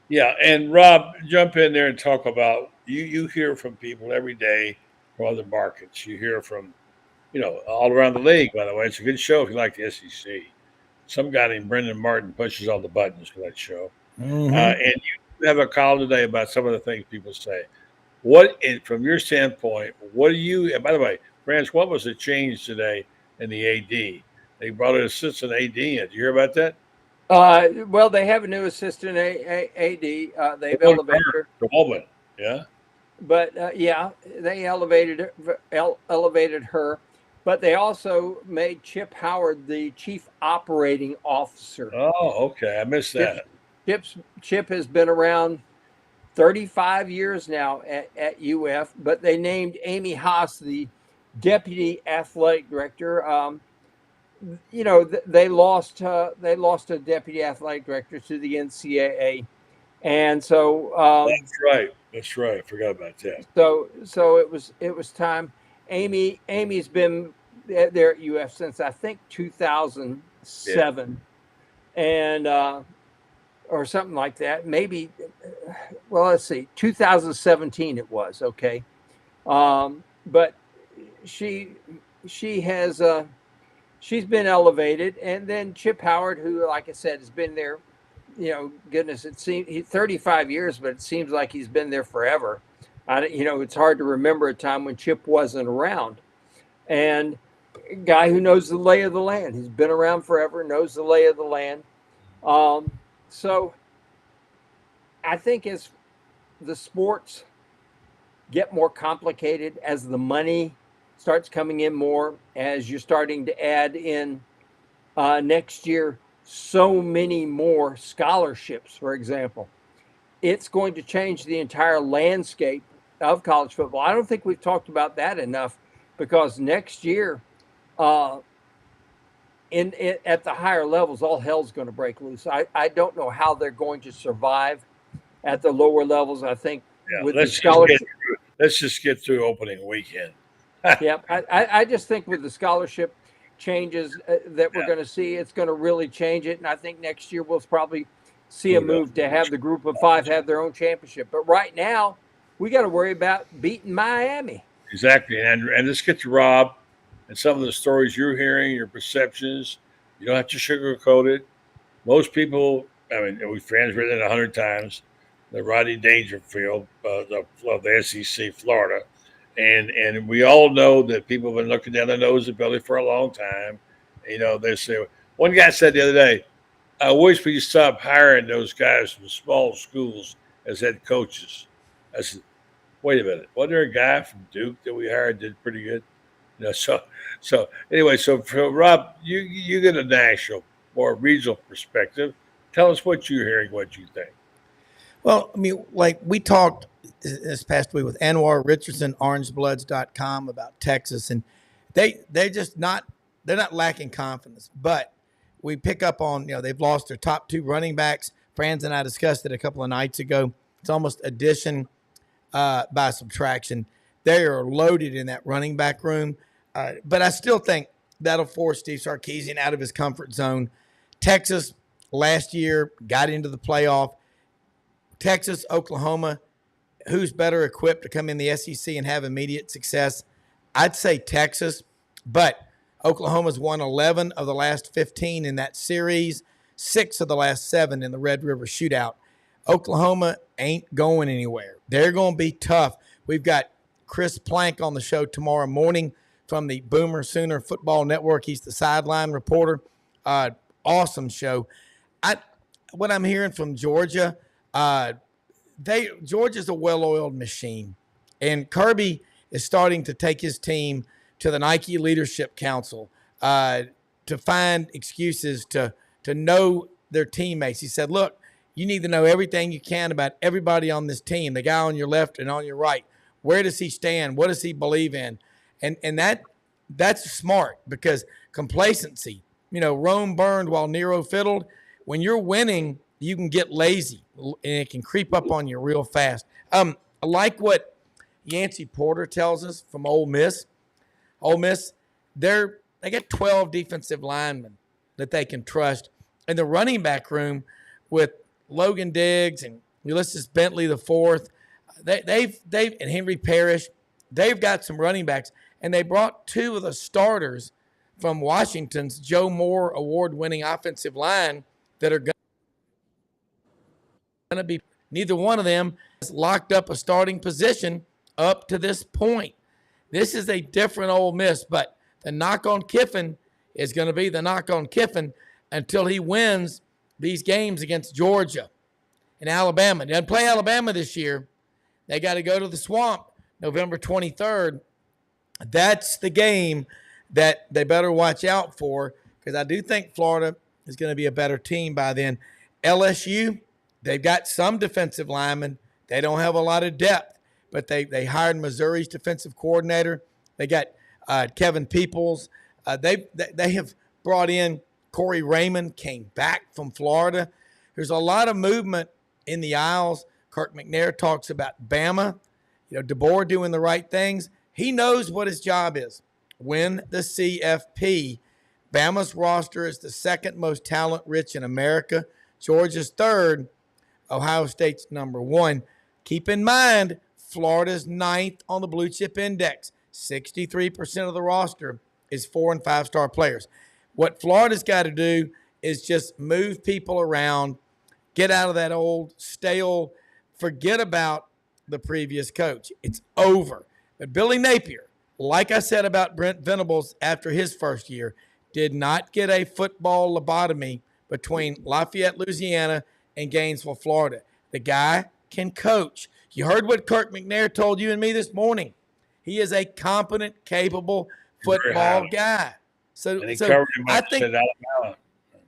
Yeah, and Rob, jump in there and talk about you hear from people every day from other markets. You hear from, all around the league, by the way. It's a good show if you like the SEC. Some guy named Brendan Martin pushes all the buttons for that show. Mm-hmm. And you have a column today about some of the things people say. From your standpoint, and by the way, France, what was the change today in the AD? They brought an assistant AD in. Did you hear about that? Well, they have a new assistant AD. They've elevated her. The woman, yeah. But they elevated her. But they also made Chip Howard the chief operating officer. Oh, okay. I missed that. Chip has been around 35 years now at UF, but they named Amy Haas the deputy athletic director. They lost a deputy athletic director to the NCAA, and so That's right. I forgot about that. So it was time. Amy's been there at UF since I think 2007, and or something like that. Maybe, well, let's see, 2017 it was, okay. But she has she's been elevated, and then Chip Howard, who, like I said, has been there, goodness, it seems 35 years, but it seems like he's been there forever. It's hard to remember a time when Chip wasn't around. And a guy who knows the lay of the land. He's been around forever, knows the lay of the land. So I think as the sports get more complicated, as the money starts coming in more, as you're starting to add in next year so many more scholarships, for example, it's going to change the entire landscape of college football. I don't think we've talked about that enough, because next year, at the higher levels, all hell's going to break loose. I don't know how they're going to survive at the lower levels. I think with the scholarship. Let's just get through opening weekend. Yep. I just think with the scholarship changes that we're going to see, it's going to really change it. And I think next year we'll probably see a move to have the group of 5 have their own championship. But right now, we got to worry about beating Miami. Exactly. And let's get to Rob and some of the stories you're hearing, your perceptions. You don't have to sugarcoat it. Most people, I mean, we've transmitted it 100 times, the Rodney Dangerfield of the SEC Florida. And we all know that people have been looking down their nose at Billy for a long time. You know, they say, one guy said the other day, I wish we stop hiring those guys from small schools as head coaches. I said, wait a minute. Wasn't there a guy from Duke that we hired did pretty good? You know, so anyway, so for Rob, you get a national or regional perspective. Tell us what you're hearing, what you think. Well, I mean, like we talked this past week with Anwar Richardson, orangebloods.com, about Texas, and they're not lacking confidence, but we pick up on, they've lost their top 2 running backs. Franz and I discussed it a couple of nights ago. It's almost addition by subtraction. They are loaded in that running back room, but I still think that'll force Steve Sarkisian out of his comfort zone. Texas last year got into the playoff. Texas, Oklahoma, who's better equipped to come in the SEC and have immediate success? I'd say Texas, but Oklahoma's won 11 of the last 15 in that series, 6 of the last 7 in the Red River Shootout. Oklahoma ain't going anywhere. They're going to be tough. We've got Chris Plank on the show tomorrow morning from the Boomer Sooner Football Network. He's the sideline reporter. Awesome show. What I'm hearing from Georgia, Georgia's a well-oiled machine, and Kirby is starting to take his team to the Nike Leadership Council to find excuses to know their teammates. He said, look, you need to know everything you can about everybody on this team, the guy on your left and on your right. Where does he stand? What does he believe in? And that's smart, because complacency, Rome burned while Nero fiddled. When you're winning, you can get lazy, and it can creep up on you real fast. I like what Yancey Porter tells us from Ole Miss. Ole Miss, they got 12 defensive linemen that they can trust. In the running back room with Logan Diggs and Ulysses Bentley IV, they've and Henry Parrish, they've got some running backs, and they brought 2 of the starters from Washington's Joe Moore award-winning offensive line that are going to be, neither one of them has locked up a starting position up to this point. This is a different Ole Miss, but the knock on Kiffin is going to be the knock on Kiffin until he wins these games against Georgia and Alabama. They didn't play Alabama this year. They got to go to the Swamp November 23rd. That's the game that they better watch out for, because I do think Florida is going to be a better team by then. LSU, they've got some defensive linemen. They don't have a lot of depth, but they hired Missouri's defensive coordinator. They got Kevin Peoples. They have brought in Corey Raymond, came back from Florida. There's a lot of movement in the aisles. Kirk McNair talks about Bama. DeBoer doing the right things. He knows what his job is. Win the CFP. Bama's roster is the 2nd most talent-rich in America. Georgia's 3rd. Ohio State's number 1. Keep in mind, Florida's 9th on the Blue Chip Index. 63% of the roster is 4- and 5-star players. What Florida's got to do is just move people around, get out of that old, stale, forget about the previous coach. It's over. But Billy Napier, like I said about Brent Venables after his first year, did not get a football lobotomy between Lafayette, Louisiana, and Gainesville, Florida. The guy can coach. You heard what Kirk McNair told you and me this morning. He is a competent, capable football guy. So I think,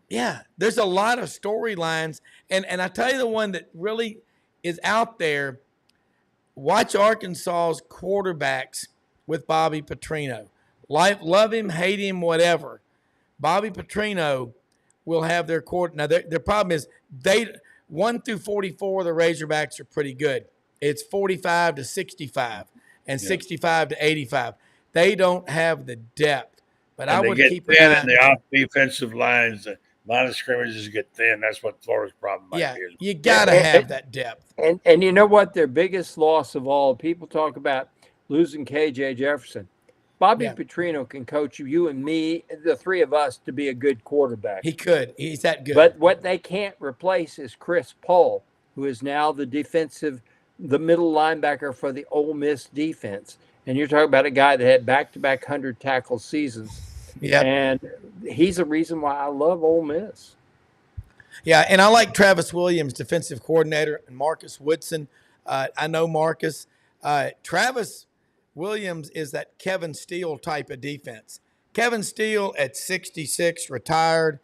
yeah, there's a lot of storylines. And I tell you the one that really is out there, watch Arkansas's quarterbacks with Bobby Petrino. Love him, hate him, whatever. Bobby Petrino will have their court. Now, their problem is 1 through 44, the Razorbacks are pretty good. It's 45 to 65 and 65 to 85. They don't have the depth, but I would keep an eye. And the defensive lines, the line of scrimmages get thin. That's what Florida's problem might be. You got to have that depth. And you know what? Their biggest loss of all, people talk about losing KJ Jefferson. Bobby Petrino can coach you and me, the three of us, to be a good quarterback. He could. He's that good. But what they can't replace is Chris Paul, who is now the middle linebacker for the Ole Miss defense. And you're talking about a guy that had back-to-back 100-tackle seasons. Yeah. And he's a reason why I love Ole Miss. Yeah, and I like Travis Williams, defensive coordinator, and Marcus Woodson. I know Marcus. Travis Williams is that Kevin Steele type of defense. Kevin Steele at 66, retired.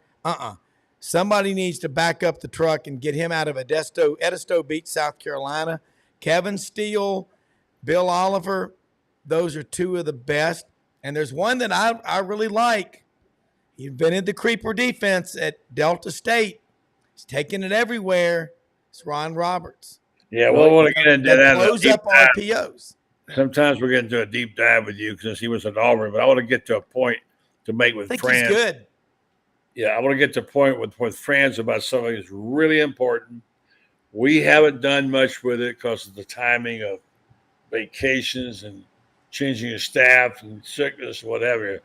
Somebody needs to back up the truck and get him out of Edisto. Edisto beat South Carolina. Kevin Steele, Bill Oliver, those are two of the best. And there's one that I really like. He invented the creeper defense at Delta State. He's taking it everywhere. It's Ron Roberts. Yeah, we'll want to get into that. Close up RPOs. Sometimes we're getting to a deep dive with you because he was at Auburn, but I want to get to a point to make with Franz. He's good. Yeah, I want to get to a point with Franz about something that's really important. We haven't done much with it because of the timing of vacations and changing of staff and sickness, whatever.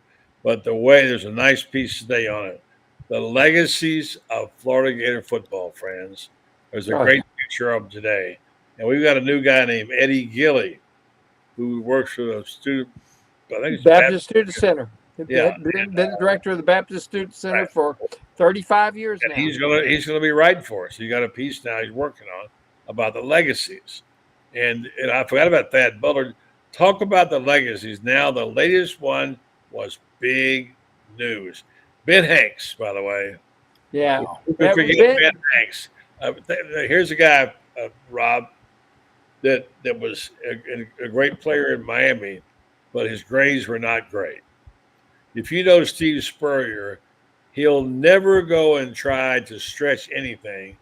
But there's a nice piece today on it. The legacies of Florida Gator football, friends. There's a great picture of them today. And we've got a new guy named Eddie Gilly, who works for the student, I think it's Baptist Student Center. Yeah, been the director of the Baptist Student Center for 35 years and now. He's gonna be writing for us. He got a piece now he's working on about the legacies. And I forgot about Thad Butler. Talk about the legacies. Now the latest one was big news. Ben Hanks, by the way. Yeah. We forget Ben Hanks. Here's a guy, Rob, that was a great player in Miami, but his grades were not great. If you know Steve Spurrier, he'll never go and try to stretch anything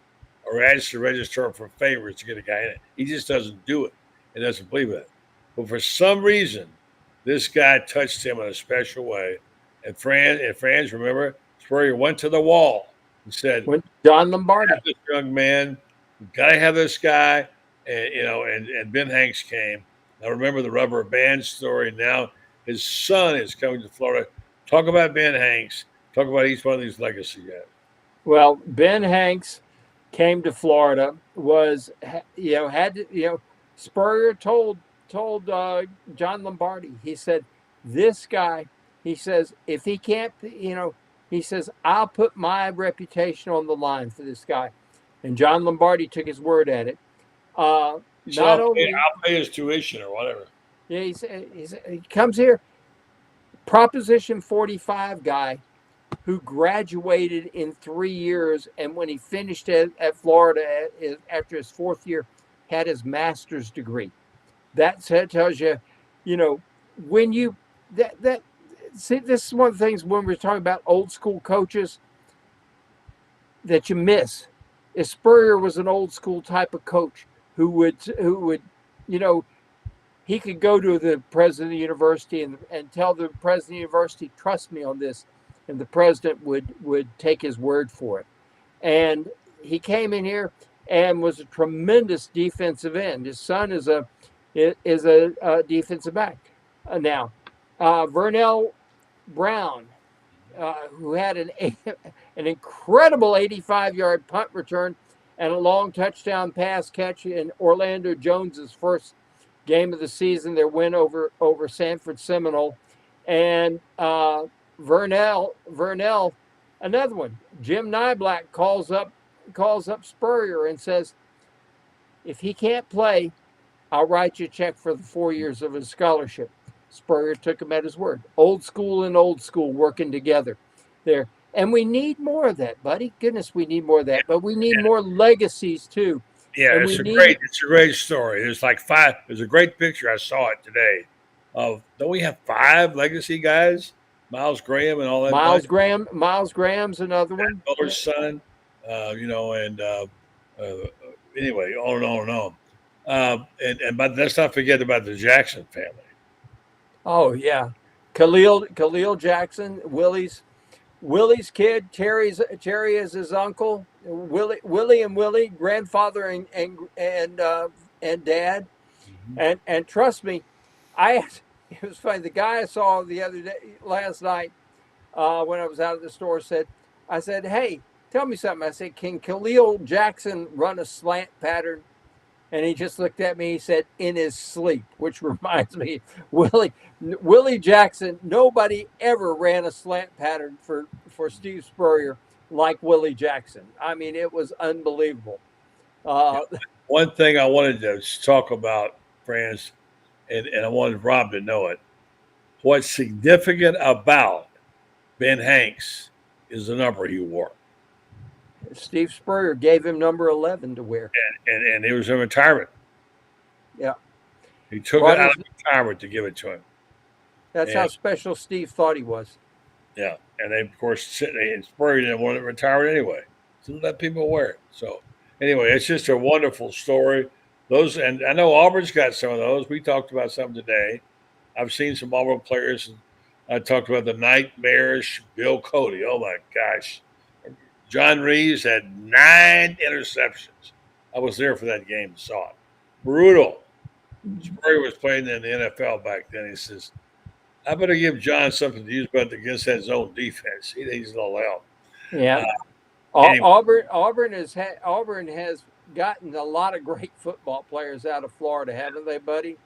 or ask the registrar for favors to get a guy in it. He just doesn't do it and doesn't believe it. But for some reason, this guy touched him in a special way. And Franz, remember, Spurrier went to the wall and said, John Lombardi, this young man, we've got to have this guy. And Ben Hanks came. I remember the rubber band story. Now his son is coming to Florida. Talk about Ben Hanks. Talk about each one of these legacy guys. Well, Ben Hanks came to Florida. Spurrier told John Lombardi. He said, "This guy." He says, "If he can't, he says I'll put my reputation on the line for this guy." And John Lombardi took his word at it. I'll pay his tuition or whatever. Yeah, he comes here. Proposition 45 guy who graduated in 3 years, and when he finished at Florida after his fourth year, had his master's degree. That tells you, when you see, this is one of the things when we're talking about old school coaches that you miss. Is Spurrier was an old school type of coach who would he could go to the president of the university and tell the president of the university, trust me on this, and the president would take his word for it. And he came in here and was a tremendous defensive end. His son is a defensive back now. Vernell Brown, who had an incredible 85-yard punt return and a long touchdown pass catch in Orlando Jones's first game of the season, their win over Sanford Seminole. And Vernell, another one. Jim Nyblack calls up Spurrier and says, if he can't play, I'll write you a check for the 4 years of his scholarship. Spurrier took him at his word. Old school and old school working together there. And we need more of that, buddy. Goodness, we need more of that. But we need more legacies, too. Yeah, And it's a great story. There's like 5. There's a great picture. I saw it today. Don't we have 5 legacy guys? Miles Graham and all that. Miles Graham's another one. Miller's son. Anyway, on and on and on. But let's not forget about the Jackson family. Oh yeah, Khalil Jackson, Willie's kid. Terry is his uncle. Willie and Willie, grandfather and dad. And trust me, it was funny. The guy I saw last night when I was out at the store I said, hey, tell me something. I said, can Khalil Jackson run a slant pattern? And he just looked at me. He said, in his sleep, which reminds me, Willie Jackson. Nobody ever ran a slant pattern for Steve Spurrier like Willie Jackson. I mean, it was unbelievable. One thing I wanted to talk about, friends, and I wanted Rob to know it. What's significant about Ben Hanks is the number he wore. Steve Spurrier gave him number 11 to wear. And it was in retirement. Yeah. He took it out of retirement to give it to him. That's how special Steve thought he was. Yeah. And they, of course, Spurrier didn't want to retire anyway. So let people wear it. So anyway, it's just a wonderful story. And I know Auburn's got some of those. We talked about some today. I've seen some Auburn players. And I talked about the nightmarish Bill Cody. Oh, my gosh. John Reeves had 9 interceptions. I was there for that game and saw it. Brutal. Spurrier was playing in the NFL back then. He says, I better give John something to use against that zone defense. He needs a little help. Yeah. Anyway. Auburn has gotten a lot of great football players out of Florida, haven't they, buddy?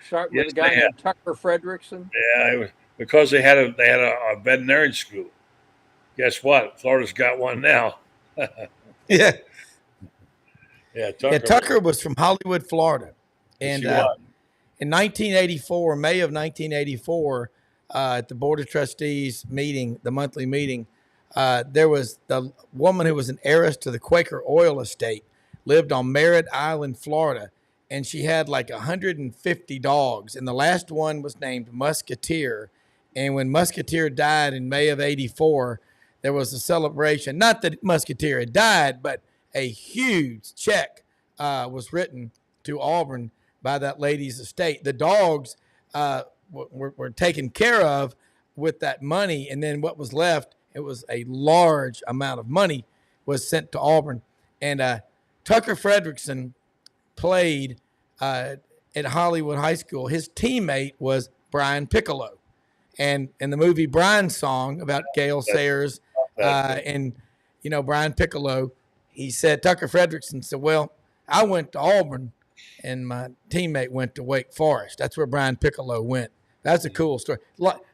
Starting with a guy named Tucker Frederickson. Yeah, it was because they had a veterinarian school. Guess what? Florida's got one now. Yeah. Yeah, Tucker was from Hollywood, Florida. And in 1984, May of 1984, at the Board of Trustees meeting, the monthly meeting, there was the woman who was an heiress to the Quaker oil estate, lived on Merritt Island, Florida, and she had like 150 dogs. And the last one was named Musketeer. And when Musketeer died in May of 84, there was a celebration. Not that Musketeer had died, but a huge check was written to Auburn by that lady's estate. The dogs were taken care of with that money, and then what was left, it was a large amount of money, was sent to Auburn. And Tucker Frederickson played at Hollywood High School. His teammate was Brian Piccolo. And in the movie Brian Song about Gale Sayers and, Brian Piccolo, he said, Tucker Frederickson said, well, I went to Auburn and my teammate went to Wake Forest. That's where Brian Piccolo went. That's a cool story.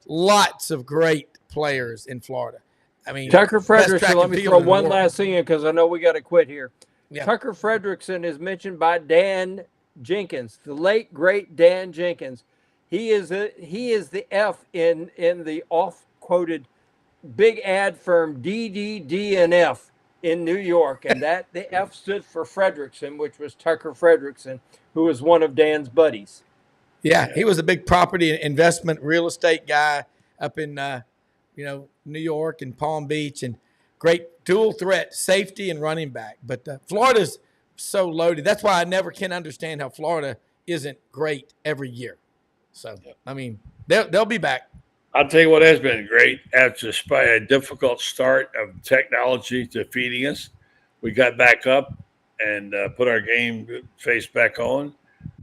Lots of great players in Florida. I mean, Tucker Frederickson, let me throw one last thing in because I know we got to quit here. Yeah. Tucker Frederickson is mentioned by Dan Jenkins, the late, great Dan Jenkins. He is the F in the oft-quoted big ad firm DDD&F in New York, and that the F stood for Frederickson, which was Tucker Frederickson, who was one of Dan's buddies. Yeah, he was a big property investment real estate guy up in New York and Palm Beach, and great dual threat safety and running back. But Florida's so loaded. That's why I never can understand how Florida isn't great every year. So, I mean, they'll be back. I'll tell you what has been great. After a difficult start of technology defeating us, we got back up and put our game face back on.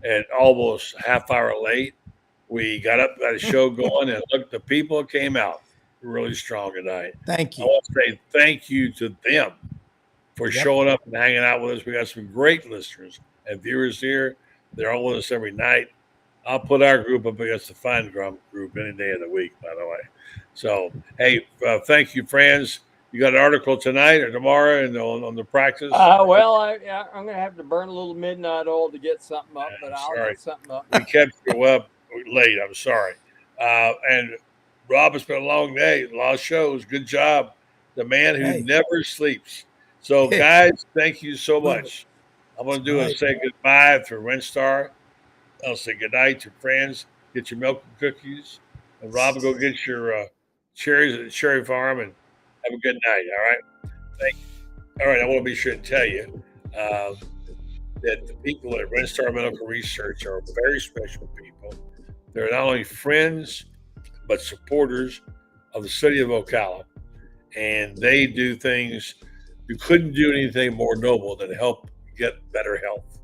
And almost half hour late, we got up, got a show going, and look, the people came out really strong tonight. Thank you. I want to say thank you to them for showing up and hanging out with us. We got some great listeners and viewers here. They're on with us every night. I'll put our group up against the Fine Drum group any day of the week, by the way. So, hey, thank you, friends. You got an article tonight or tomorrow on the practice? Well, I'm going to have to burn a little midnight oil to get something up, but I'll get something up. We kept you up late. I'm sorry. And Rob, it's been a long day, a lot of shows. Good job. The man who never sleeps. So, guys, thank you so much. I'm going to do is say goodbye to WinStar. I'll say goodnight to friends. Get your milk and cookies. And Rob, go get your cherries at the Cherry Farm and have a good night. All right. Thank you. All right. I want to be sure to tell you that the people at WinStar Medical Research are very special people. They're not only friends, but supporters of the city of Ocala. And they do things, you couldn't do anything more noble than help get better health.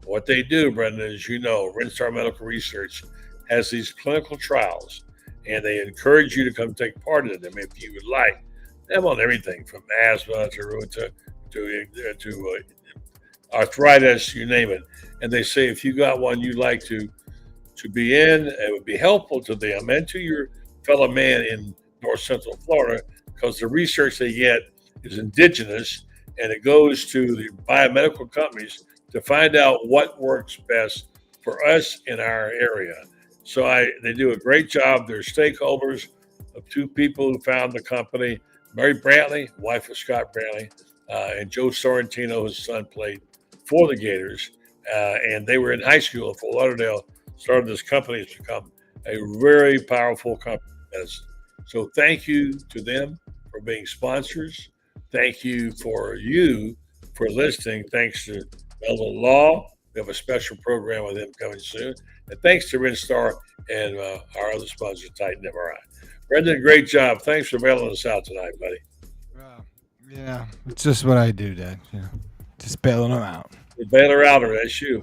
What they do, Brendan, as you know, WinStar Medical Research has these clinical trials, and they encourage you to come take part in them if you would like. They have on everything from asthma to arthritis, you name it. And they say if you got one you'd like to be in, it would be helpful to them and to your fellow man in North Central Florida, because the research they get is indigenous, and it goes to the biomedical companies to find out what works best for us in our area. So they do a great job. They're stakeholders of two people who found the company, Mary Brantley, wife of Scott Brantley, and Joe Sorrentino, his son, played for the Gators. And they were in high school in Fort Lauderdale, started this company. It's become a very powerful company. So thank you to them for being sponsors. Thank you for listening. Thanks to Melville Law. We have a special program with them coming soon. And thanks to WinStar and our other sponsor, Titan MRI. Brendan, great job. Thanks for bailing us out tonight, buddy. Yeah, it's just what I do, Dad. Yeah, just bailing them out. The bailer outer, that's you.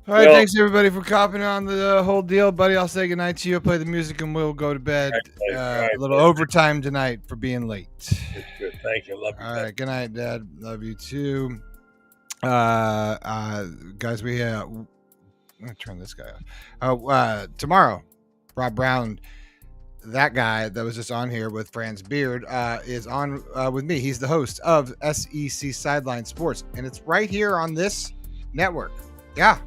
All right, thanks everybody for copping on the whole deal, buddy. I'll say goodnight to you. I'll play the music and we'll go to bed. A little overtime tonight for being late. Good. Thank you. Love you. All right, good night, Dad. Love you too. Guys, I'm gonna turn this guy off. Tomorrow, Rob Browne, that guy that was just on here with Franz Beard, is on with me. He's the host of SEC Sidelines Sports, and it's right here on this network. Yeah,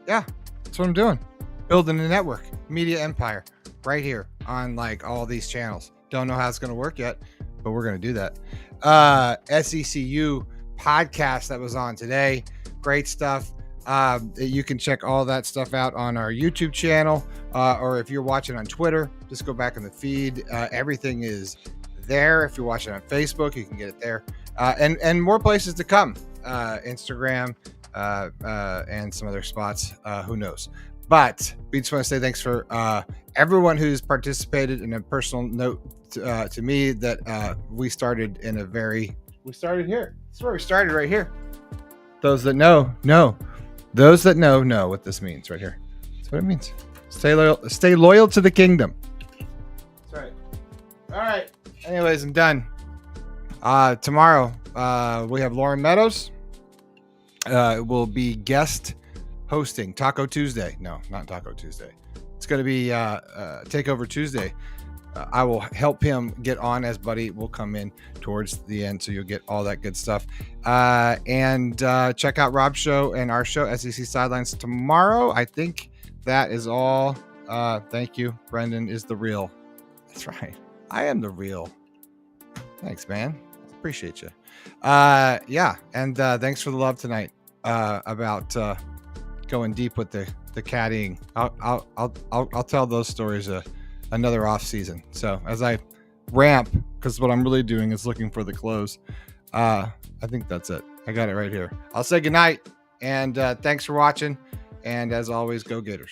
that's what I'm doing. Building a network, media empire, right here on like all these channels. Don't know how it's gonna work yet, but we're gonna do that. SECU podcast that was on today, great stuff. You can check all that stuff out on our YouTube channel, or if you're watching on Twitter, just go back in the feed. Everything is there. If you're watching on Facebook, you can get it there, and more places to come. Instagram, and some other spots. Who knows? But we just want to say thanks for everyone who's participated. In a personal note to me, that we started here. That's where we started, right here. Those that know. Those that know what this means right here. That's what it means. Stay loyal to the kingdom. That's right. All right. Anyways, I'm done. Tomorrow, we have Lauren Meadows. Will be guest hosting Taco Tuesday. No, not Taco Tuesday. It's going to be Takeover Tuesday. I will help him get on, as Buddy will come in towards the end, so you'll get all that good stuff. And check out Rob's show and our show, SEC Sidelines, tomorrow. I think that is all. Thank you. Brendan is the real. That's right. I am the real. Thanks, man. Appreciate you. Yeah, and thanks for the love tonight about going deep with the caddying. I'll tell those stories another off season. So as I ramp, because what I'm really doing is looking for the close. I think that's it. I got it right here. I'll say goodnight, and thanks for watching. And as always, go Gators.